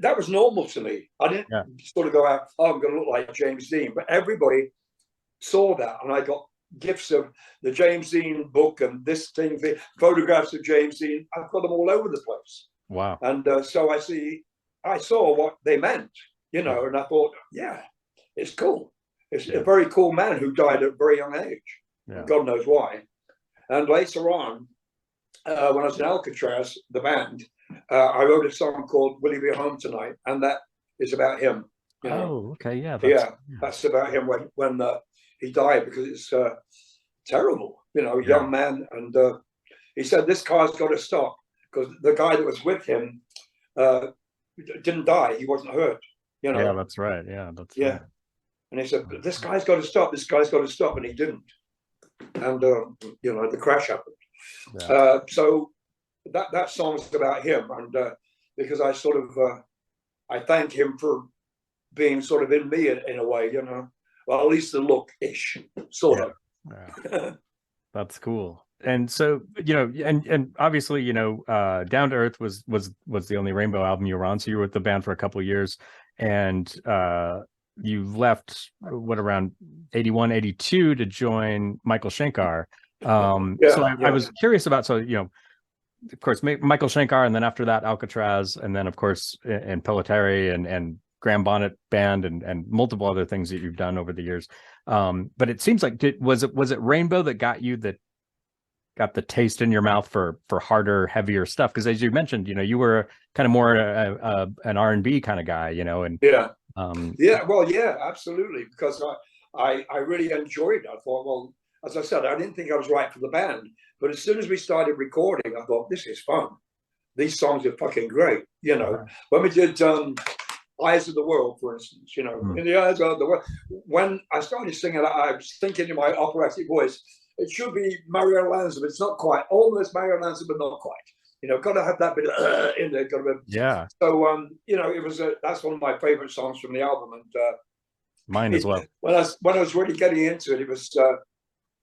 that was normal to me. I didn't sort of go out, oh, I'm going to look like James Dean. But everybody saw that. And I got gifts of the James Dean book and this thing, the photographs of James Dean. I've got them all over the place. Wow. And so I saw what they meant, you know, and I thought, yeah, it's cool. It's a very cool man who died at a very young age. Yeah. God knows why. And later on, when I was in Alcatrazz, the band, I wrote a song called Will You Be Home Tonight? And that is about him. You know? Oh, okay. Yeah. That's about him when he died, because it's terrible, you know, young man. And he said, this car's got to stop, because the guy that was with him didn't die. He wasn't hurt, you know. Yeah, that's right. Yeah, that's right. And he said, this guy's got to stop. This guy's got to stop. And he didn't. And, you know, the crash happened. Yeah. So that song's about him. And because I sort of, I thank him for being sort of in me in a way, you know. Well, at least the look-ish, sort of. Yeah. That's cool. And so, you know, and obviously, you know, Down to Earth was the only Rainbow album you were on. So you were with the band for a couple of years, and you left around 81, 82 to join Michael Shankar. I was curious about, so, you know, of course, Michael Shankar, and then after that, Alcatrazz, and then of course, Impelliteri and Graham Bonnet Band and multiple other things that you've done over the years. But it seems like, was it Rainbow that got the taste in your mouth for harder, heavier stuff? Because as you mentioned, you know, you were kind of more an R&B kind of guy, you know, and absolutely, because I really enjoyed it. I thought, well, as I said, I didn't think I was right for the band. But as soon as we started recording, I thought, this is fun. These songs are fucking great. You know, when we did Eyes of the World, for instance, you know, in the eyes of the world, when I started singing, I was thinking in my operatic voice, it should be Mario Lanza, but it's not quite. Almost Mario Lanza, but not quite. You know, got to have that bit of in there. Got to be, yeah. So, you know, it was that's one of my favorite songs from the album, and mine as well. When I was really getting into it, it was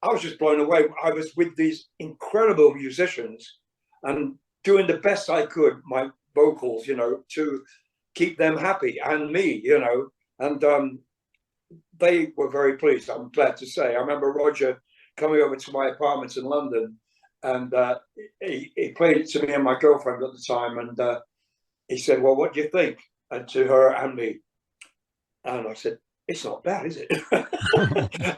I was just blown away. I was with these incredible musicians and doing the best I could, my vocals, you know, to keep them happy and me, you know, and they were very pleased. I'm glad to say. I remember Roger coming over to my apartment in London, and he played it to me and my girlfriend at the time, and he said, "Well, what do you think?" And to her and me, and I said, "It's not bad, is it?"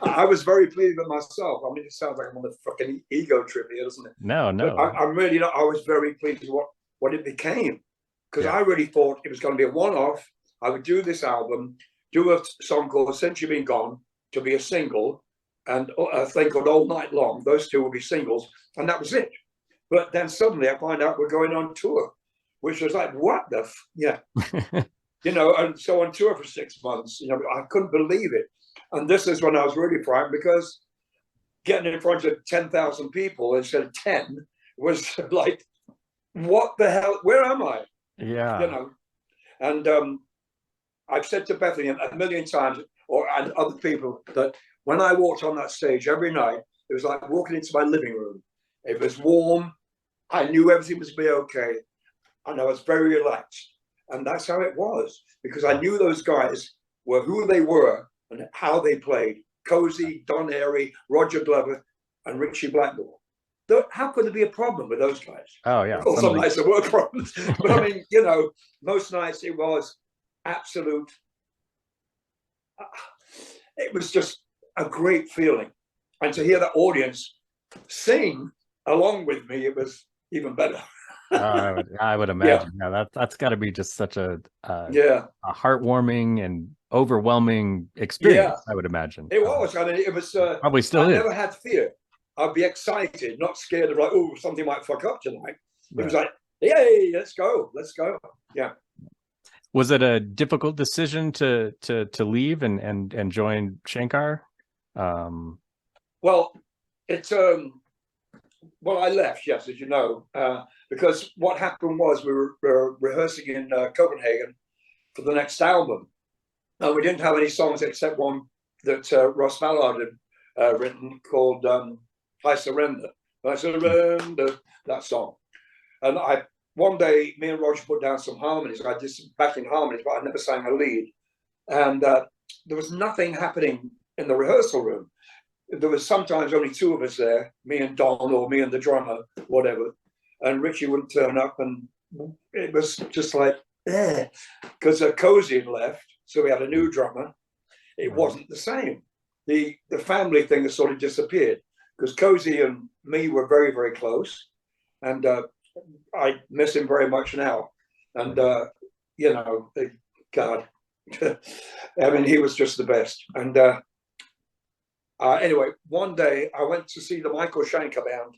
I was very pleased with myself. I mean, it sounds like I'm on a fucking ego trip here, doesn't it? No. I'm really not. I was very pleased with what it became, because I really thought it was going to be a one-off. I would do this album, do a song called "Since You've Been Gone" to be a single, and a thing called "All Night Long." Those two will be singles, and that was it. But then suddenly I find out we're going on tour, which was like, what the you know, and so on tour for 6 months, you know, I couldn't believe it. And this is when I was really frightened, because getting in front of 10,000 people instead of 10 was like, what the hell, where am I? Yeah. You know, and I've said to Bethany a million times, and other people, that when I walked on that stage every night, it was like walking into my living room. It was warm. I knew everything was going to be okay. And I was very relaxed. And that's how it was, because I knew those guys were who they were and how they played. Cozy, Don Airey, Roger Glover, and Richie Blackmore. How could there be a problem with those guys? Oh, yeah. Of course, some nights there were problems. But I mean, you know, most nights it was absolute. It was just a great feeling. And to hear the audience sing along with me, it was even better. I would imagine. Yeah, that's got to be just such a heartwarming and overwhelming experience. I would imagine it was. I mean, it was probably still. I never had fear. I'd be excited, not scared of like, oh, something might fuck up tonight. It was like, yay, let's go. Yeah. Was it a difficult decision to leave and join Shankar? Well, it's well, I left, yes, as you know, because what happened was we were rehearsing in Copenhagen for the next album, and we didn't have any songs except one that Ross Mallard had written called "I Surrender." I surrender, that song. And one day, me and Roger put down some harmonies. I did some backing harmonies, but I never sang a lead. And there was nothing happening in the rehearsal room. There was sometimes only two of us there, me and Don, or me and the drummer, whatever. And Richie wouldn't turn up, and it was just like, because Cozy had left, so we had a new drummer. It wasn't the same. The family thing has sort of disappeared, because Cozy and me were very, very close, and I miss him very much now. And you know, God, I mean, he was just the best. And anyway, one day I went to see the Michael Schenker band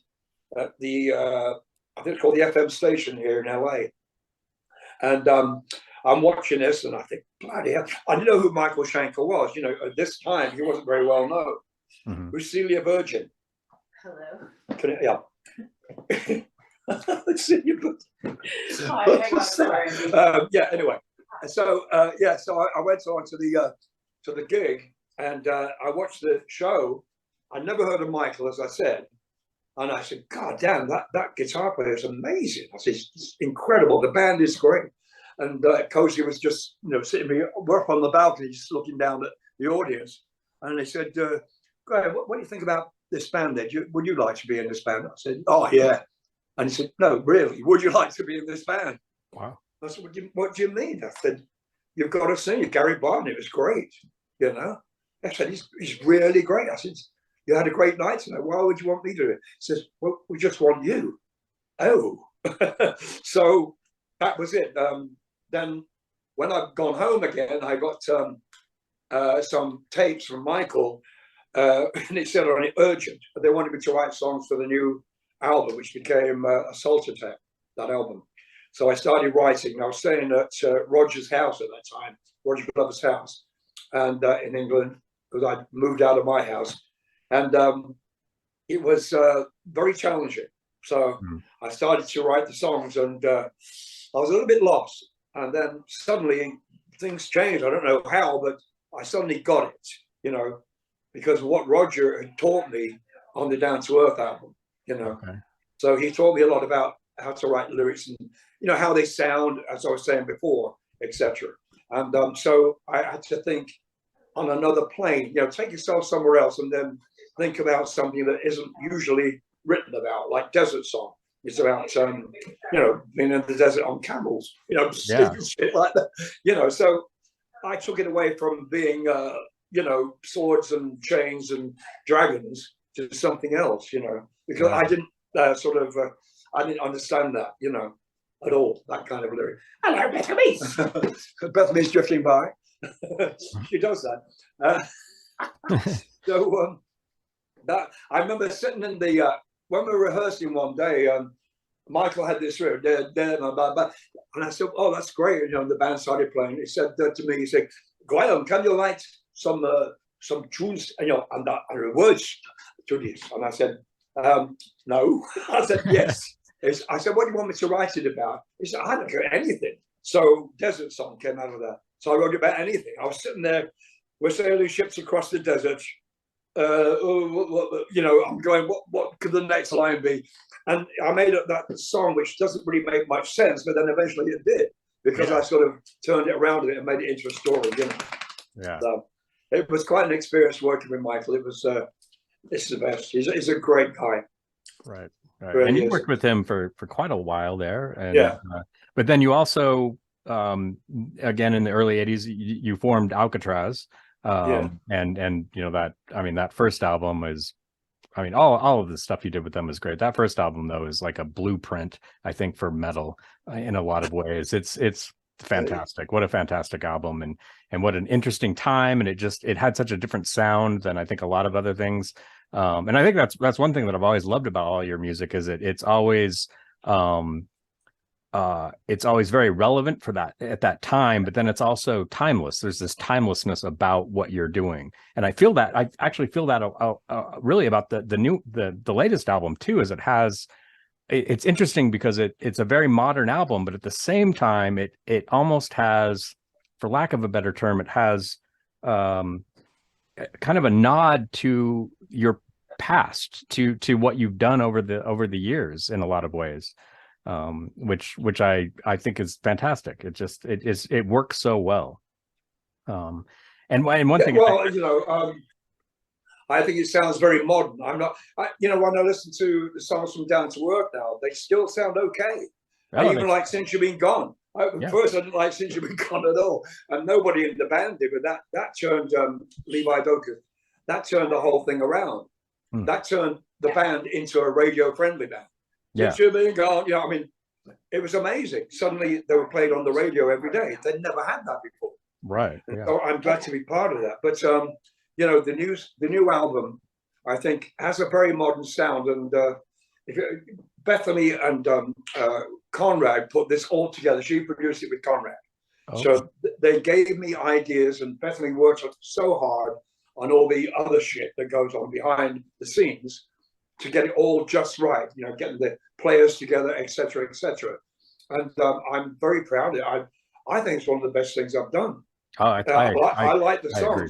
at the, I think it's called the FM station here in LA. And I'm watching this and I think, bloody hell, I didn't know who Michael Schenker was. You know, at this time, he wasn't very well known. Who's Celia Virgin? Hello. Celia Virgin. Yeah, anyway. So, so I went on to the gig, and I watched the show. I never heard of Michael, as I said. And I said, God damn, that guitar player is amazing. I said, it's incredible. The band is great. And Cozy was just, you know, sitting up on the balcony, just looking down at the audience. And they said, Graham, what do you think about this band then? Would you like to be in this band? I said, oh, yeah. And he said, no, really, would you like to be in this band? Wow. I said, what do you mean? I said, you've got to see it. Gary Bonnet was great, you know. I said, he's really great. I said, you had a great night tonight. Why would you want me to do it? He says, well, we just want you. Oh. So that was it. Then when I've gone home again, I got some tapes from Michael and it said on it urgent, but they wanted me to write songs for the new album, which became Assault Attack, that album. So I started writing. I was staying at Roger's house at that time, Roger Glover's house, and in England, because I'd moved out of my house. And it was very challenging. So I started to write the songs, and I was a little bit lost. And then suddenly things changed. I don't know how, but I suddenly got it, you know, because of what Roger had taught me on the Down to Earth album, you know. Okay. So he taught me a lot about how to write lyrics and, you know, how they sound, as I was saying before, etc. And so I had to think on another plane, you know, take yourself somewhere else and then think about something that isn't usually written about, like Desert Song. It's about, you know, being in the desert on camels, you know, shit like that, you know. So I took it away from being, you know, swords and chains and dragons to something else, you know, because I didn't I didn't understand that, you know, at all, that kind of lyric. Hello, Bethany's. Bethany's drifting by. She does that. So that I remember sitting in the when we were rehearsing one day. Michael had this lyric, and I said, "Oh, that's great." You know, the band started playing. He said to me, "He said, Graham, can you write some tunes, you know, and words to this?" And I said, "No." I said, "Yes." I said, "What do you want me to write it about?" He said, "I don't care anything." So Desert Song came out of that. So I wrote about anything. I was sitting there, we're sailing ships across the desert. You know, I'm going, what could the next line be? And I made up that song, which doesn't really make much sense, but then eventually it did, because I sort of turned it around a bit and made it into a story, you know. Yeah. So it was quite an experience working with Michael. It was, it's the best. He's a great guy. Right. Really, and you worked with him for quite a while there. And, but then you also, again, in the early 80s, you formed Alcatrazz. And you know, that, I mean, that first album is, I mean, all of the stuff you did with them is great. That first album, though, is like a blueprint, I think, for metal in a lot of ways. It's fantastic. What a fantastic album, and what an interesting time. And it had such a different sound than I think a lot of other things. And I think that's one thing that I've always loved about all your music is it's always very relevant for that at that time, but then it's also timeless. There's this timelessness about what you're doing, and I actually feel that really about the latest album too. Is it's interesting because it's a very modern album, but at the same time it almost has, for lack of a better term, it has kind of a nod to your past, to what you've done over the years in a lot of ways. Which I think is fantastic. It works so well. And one thing, well, you know, I think it sounds very modern. You know, when I listen to the songs from Down to Earth now, they still sound okay. I even like Since You've Been Gone. First, I didn't like Since You've Been Gone at all, and nobody in the band did. But that turned Levi Doka. That turned the whole thing around. That turned the band into a radio-friendly band. Since You've Been Gone, you know, I mean, it was amazing. Suddenly they were played on the radio every day. They'd never had that before. Right. Yeah. So I'm glad to be part of that. But you know, the new album, I think, has a very modern sound. And Bethany and Conrad put this all together. She produced it with Conrad. Oh. So they gave me ideas, and Bethany worked so hard on all the other shit that goes on behind the scenes to get it all just right, you know, getting the players together, etc., etc. And I'm very proud of it. I think it's one of the best things I've done. Oh, I like the songs. Agree.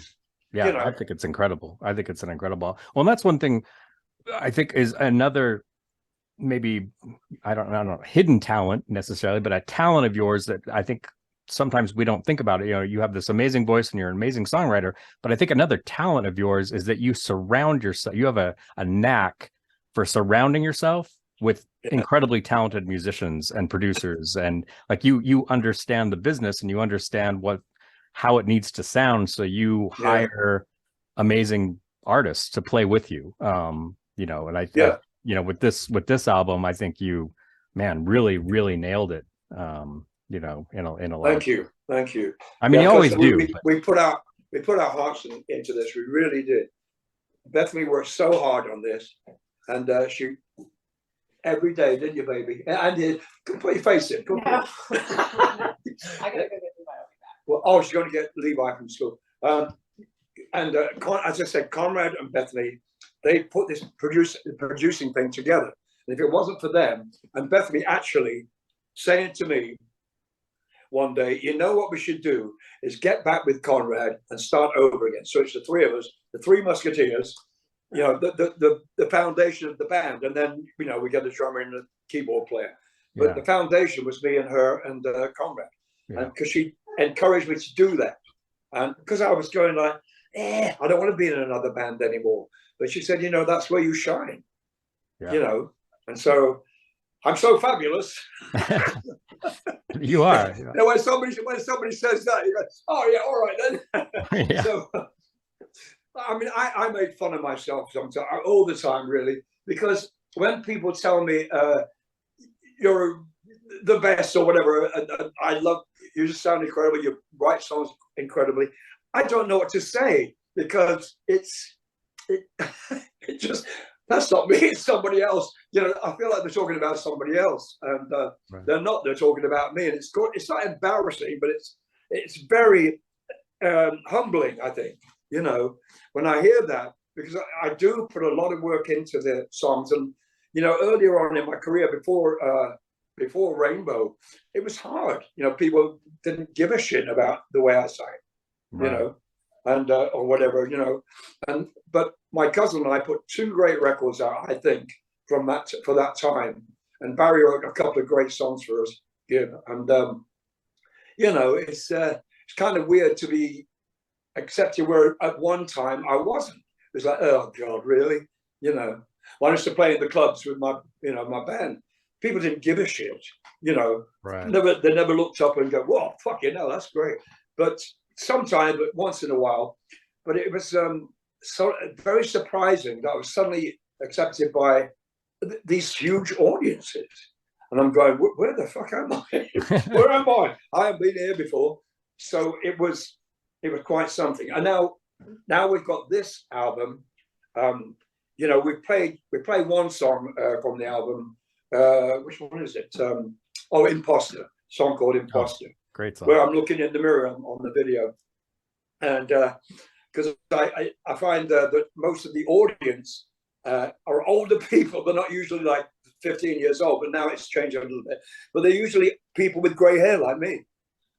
Yeah, you know? I think it's incredible. I think it's an incredible. Well, and that's one thing I think is another, maybe, I don't know, hidden talent necessarily, but a talent of yours that I think sometimes we don't think about it. You know, you have this amazing voice and you're an amazing songwriter, but I think another talent of yours is that you surround yourself. You have a knack for surrounding yourself with incredibly talented musicians and producers, and like you understand the business and you understand how it needs to sound, so you hire amazing artists to play with you. You know, and I think you know, with this album, I think you, man, really nailed it. You know, in a lot. Thank you. I mean, you always do. We put our hearts into this. We really did. Bethany worked so hard on this, and she every day, didn't you, baby? And did. Put your face in. No. I gotta go get Levi. I'll be back. Well, oh, she's going to get Levi from school. And as I said, Conrad and Bethany, they put this producing thing together. And if it wasn't for them, and Bethany actually saying to me one day, you know what we should do is get back with Conrad and start over again. So it's the three of us, the three Musketeers, you know, the foundation of the band, and then you know we get a drummer and a keyboard player. But the foundation was me and her and Conrad, and because she encouraged me to do that, and because I was going like, I don't want to be in another band anymore. But she said, you know, that's where you shine, you know, and so I'm so fabulous. You are. You know, when somebody says that, you go, oh yeah, all right then. So. I mean, I made fun of myself sometimes, all the time, really, because when people tell me you're the best or whatever, I love you, just sound incredible, you write songs incredibly, I don't know what to say because it just that's not me, it's somebody else. You know, I feel like they're talking about somebody else, and they're not. They're talking about me, and it's not embarrassing, but it's very humbling, I think. You know, when I hear that, because I do put a lot of work into the songs, and you know, earlier on in my career, before Rainbow, it was hard. You know, people didn't give a shit about the way I sang, you know, and or whatever, you know. But my cousin and I put 2 great records out, I think, for that time, and Barry wrote a couple of great songs for us, you know, and you know, it's kind of weird to be accepted where at one time I wasn't. It was like, oh God, really? You know, when I used to play in the clubs with my, you know, my band, people didn't give a shit, you know. They never looked up and go, whoa, fuck you know, that's great. But sometimes, but once in a while, but it was so very surprising that I was suddenly accepted by these huge audiences. And I'm going, where the fuck am I? Where am I? I haven't been here before. So it was quite something. And now we've got this album. You know, we played one song from the album. Which one is it? Oh, Imposter, song called Imposter. Oh, great song. Where I'm looking in the mirror on the video, and because I find that most of the audience are older people. They're not usually like 15 years old, but now it's changed a little bit. But they're usually people with grey hair like me,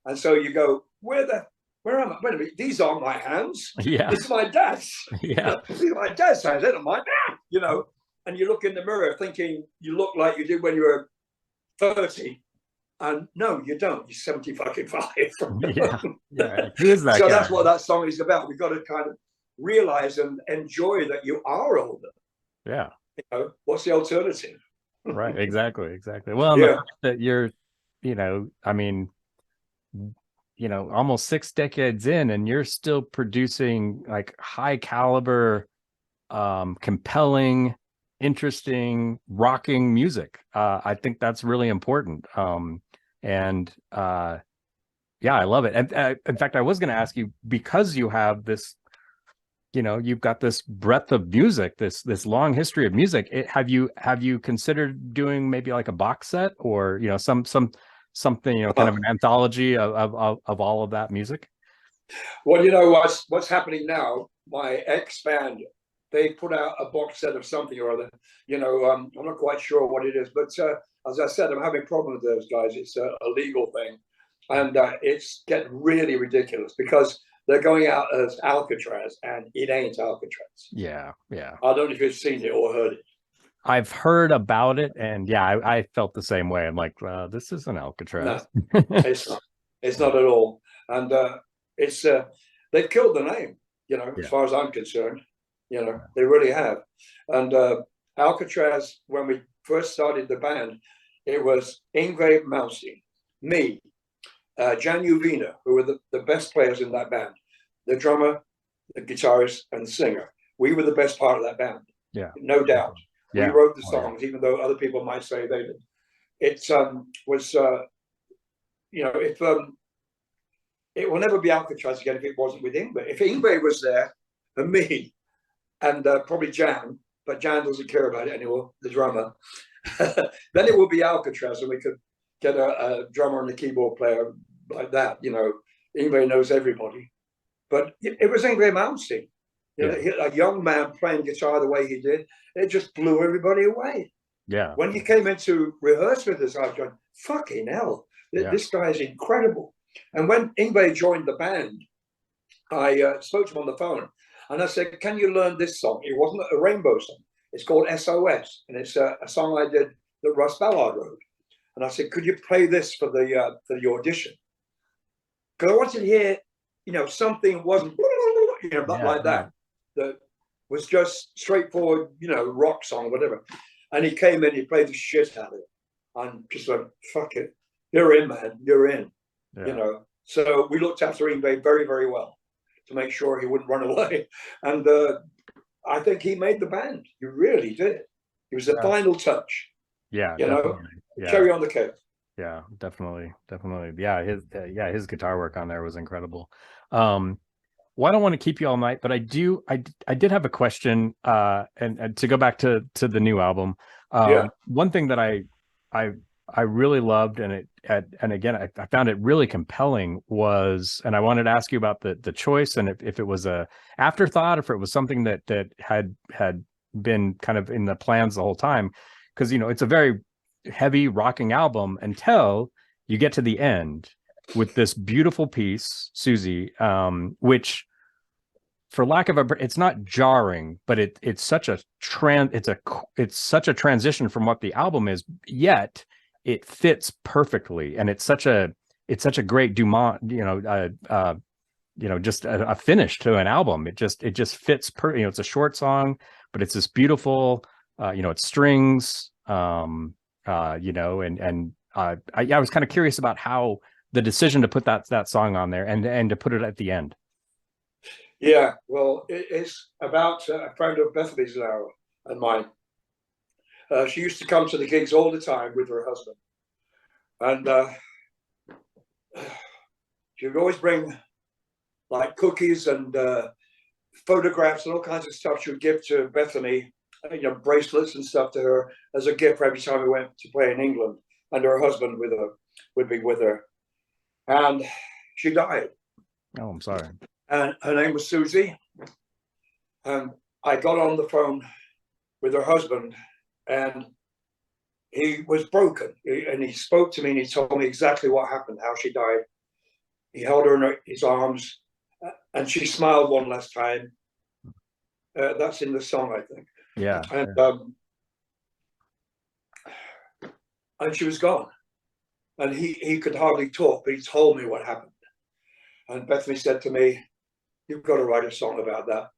and so you go, where am I? Wait a minute, these aren't my hands. Yeah. This is my dad's. Yeah. These are my dad's hands, they're not mine. You know, and you look in the mirror thinking you look like you did when you were 30. And no, you don't. You're 70 fucking 5. Yeah. Who is that so guy? That's what that song is about. We've got to kind of realize and enjoy that you are older. Yeah. You know, what's the alternative? Right. Exactly. Well, the fact that you're, you know, I mean, you know, almost 6 decades in and you're still producing like high caliber, compelling, interesting, rocking music. I think that's really important. And yeah, I love it. And in fact, I was going to ask you, because you have this, you know, you've got this breadth of music, this long history of music. Have you considered doing maybe like a box set, or, you know, something, you know, kind of an anthology of all of that music? Well, you know, what's happening now, my ex-band, they put out a box set of something or other. You know, I'm not quite sure what it is, but as I said, I'm having problems with those guys. It's a legal thing, and it's getting really ridiculous because they're going out as Alcatrazz, and it ain't Alcatrazz. Yeah. I don't know if you've seen it or heard it. I've heard about it, and yeah, I felt the same way. I'm like, this isn't Alcatrazz. No, it's not. It's not at all. And it's they've killed the name, you know, as far as I'm concerned. You know, they really have. And Alcatrazz, when we first started the band, it was Ingve Malmsteen, me, Jan Uvina, who were the best players in that band, the drummer, the guitarist, and the singer. We were the best part of that band. Yeah, no doubt. Yeah. We wrote the songs, even though other people might say they didn't. It was, you know, if it will never be Alcatrazz again if it wasn't with Ingve. If Ingve was there and me, and probably Jan, but Jan doesn't care about it anymore, the drummer. Then it would be Alcatrazz, and we could get a drummer and a keyboard player like that. You know, Ingve knows everybody. But it was Ingve Malmsteen. You know, a young man playing guitar the way he did, it just blew everybody away. Yeah. When he came in to rehearse with us, I was going, fucking hell, this guy is incredible. And when Ingve joined the band, I spoke to him on the phone, and I said, can you learn this song? It wasn't a Rainbow song. It's called SOS, and it's a song I did that Russ Ballard wrote. And I said, could you play this for the audition? Because I wanted to hear, you know, something wasn't, you know, not like that. That was just straightforward, you know, rock song, whatever. And he came in, he played the shit out of it. And just went, fuck it. You're in, man. You're in. Yeah. You know. So we looked after Ingve very, very well to make sure he wouldn't run away. And I think he made the band. He really did. He was the final touch. Yeah. You know, cherry on the cake. Yeah, definitely. Yeah, his guitar work on there was incredible. Well, I don't want to keep you all night, but I did have a question, and to go back to the new album. One thing that I really loved, and again I found it really compelling, was, and I wanted to ask you about the choice, and if it was a afterthought, if it was something that had been kind of in the plans the whole time, because, you know, it's a very heavy rocking album until you get to the end with this beautiful piece, Susie, which, for lack of it's not jarring, but it's such a transition from what the album is, yet it fits perfectly, and it's such a great Dumont, just a finish to an album. It just fits it's a short song, but it's this beautiful, it's strings, and I was kind of curious about how the decision to put that song on there and to put it at the end. Yeah, well, it's about a friend of Bethany's now and mine. She used to come to the gigs all the time with her husband, and she would always bring like cookies and photographs and all kinds of stuff she would give to Bethany, bracelets and stuff to her as a gift every time we went to play in England. And her husband would be with her, and she died. Oh, I'm sorry. And her name was Susie. And I got on the phone with her husband, and he was broken. And he spoke to me, and he told me exactly what happened, how she died. He held her in his arms, and she smiled one last time. That's in the song, I think. Yeah. And she was gone. And he could hardly talk, but he told me what happened. And Bethany said to me, "You've got to write a song about that."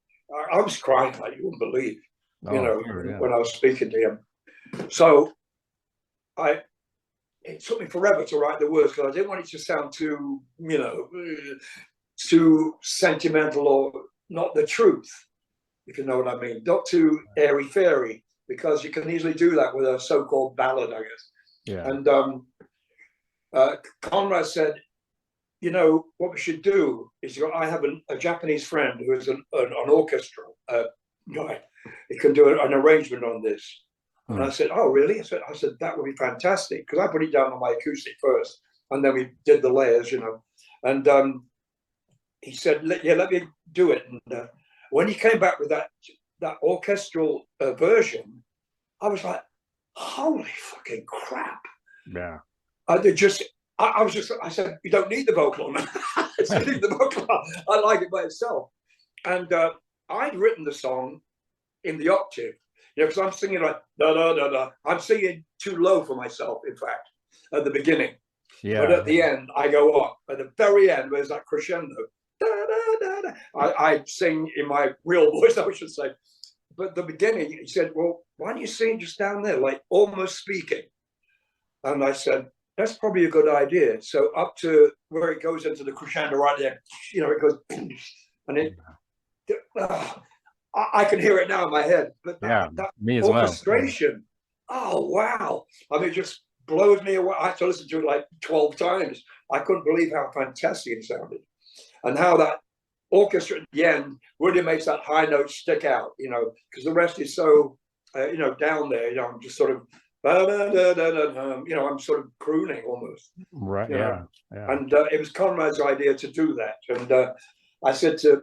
I was crying like you wouldn't believe, when I was speaking to him. So it took me forever to write the words, because I didn't want it to sound too, too sentimental or not the truth, if you know what I mean. Not too airy-fairy, because you can easily do that with a so-called ballad, I guess. Yeah. And Conrad said, what we should do is, I have a Japanese friend who is an orchestral guy. He can do an arrangement on this. And I said, oh, really? I said, that would be fantastic. Because I put it down on my acoustic first, and then we did the layers, And he said, let me do it. And when he came back with that orchestral version, I was like, holy fucking crap. Yeah. I said, you don't need the vocal on that. I said, leave the vocal on. I like it by itself. And I'd written the song in the octave, because I'm singing like, da, da, da, da. I'm singing too low for myself, in fact, at the beginning. Yeah. But at the end, I go up. At the very end, there's that crescendo. Da, da, da, da. I sing in my real voice, I should say. But at the beginning, he said, well, why don't you sing just down there, like almost speaking? And I said, that's probably a good idea. So up to where it goes into the crescendo right there, it goes, and it, I can hear it now in my head. But that me as orchestration, oh, wow. I mean, it just blows me away. I had to listen to it like 12 times. I couldn't believe how fantastic it sounded, and how that orchestra at the end really makes that high note stick out, you know, because the rest is so, you know, down there. You know, I'm just sort of, you know, I'm sort of crooning almost. Right. You know? Yeah. And it was Conrad's idea to do that. And I said to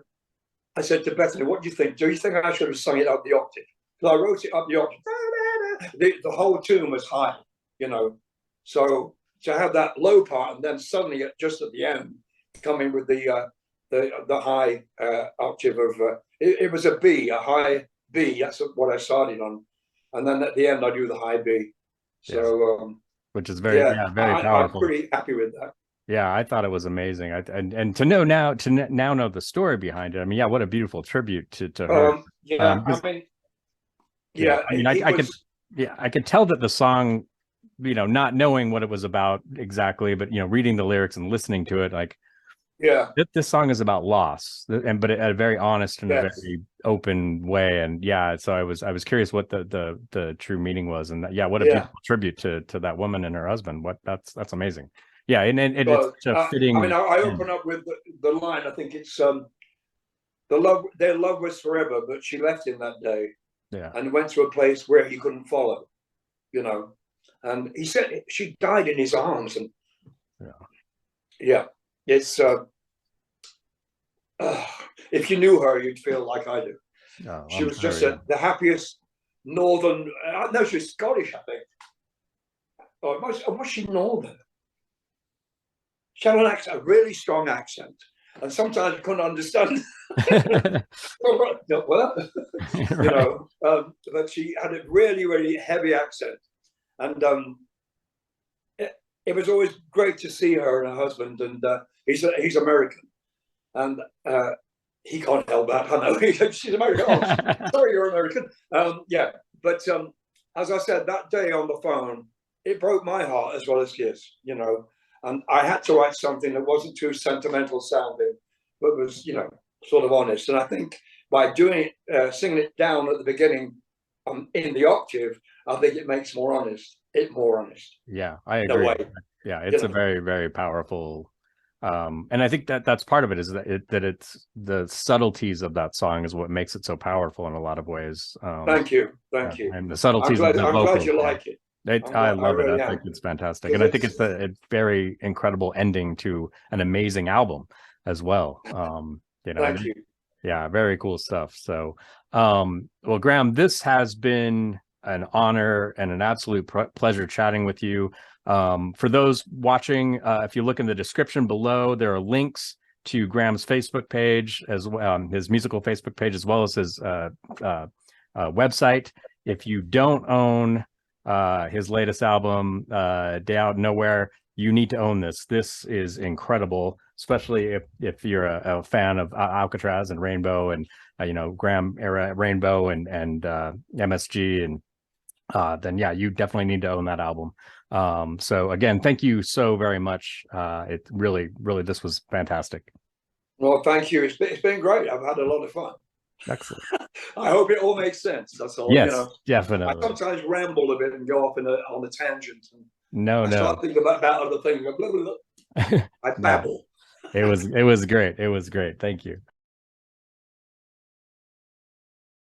Bethany, what do you think? Do you think I should have sung it up the octave? Because I wrote it up the octave. The whole tune was high, you know. So to have that low part and then suddenly just at the end come in with the high octave of it was a B, a high B. That's what I started on, and then at the end I do the high B. So which is very very powerful. I'm pretty happy with that. Yeah, I thought it was amazing. And to know now now know the story behind it. I mean, yeah, what a beautiful tribute to her. I could tell that the song, you know, not knowing what it was about exactly, but you know, reading the lyrics and listening to it, like, this song is about loss, but at a very honest and a very open way. And so I was curious what the true meaning was, and what a beautiful tribute to that woman and her husband. That's amazing. Yeah, and it's a fitting. I mean, I open up with the line. I think it's their love was forever, but she left him that day. Yeah, and went to a place where he couldn't follow. You know, and he said she died in his arms, and it's if you knew her, you'd feel like I do. Oh, she was just the happiest northern. No, she was Scottish, I think. Or was she northern? She had an accent, a really strong accent, and sometimes I couldn't understand. What? You know, but she had a really, really heavy accent, and it was always great to see her and her husband. And he's American, and he can't help that. I know she's American. Oh, sorry, you're American. But as I said that day on the phone, it broke my heart as well as his. You know. And I had to write something that wasn't too sentimental sounding, but was, you know, sort of honest. And I think by doing it, singing it down at the beginning in the octave, I think it makes more honest. Yeah, I agree. Yeah, it's a very, very powerful. And I think that's part of it, is that it's the subtleties of that song is what makes it so powerful in a lot of ways. Thank you. And the subtleties. I'm glad you like it. I love it. I think it's fantastic, and I think it's a very incredible ending to an amazing album as well. You know, thank you. Yeah, very cool stuff. So, well, Graham, this has been an honor and an absolute pleasure chatting with you. For those watching, if you look in the description below, there are links to Graham's Facebook page, as well, his musical Facebook page, as well as his website. If you don't own his latest album, Day Out Nowhere, you need to own this. This is incredible, especially if you're a fan of Alcatrazz and Rainbow, and you know, Graham era Rainbow and MSG, and then you definitely need to own that album. So again, thank you so very much. It really this was fantastic. Well, thank you. It's been great. I've had a lot of fun. Excellent. I hope it all makes sense. That's all. Yes, you know, definitely. I sometimes ramble a bit and go off on a tangent. And I start thinking about other things. Blah, blah, blah. I babble. It was great. It was great. Thank you.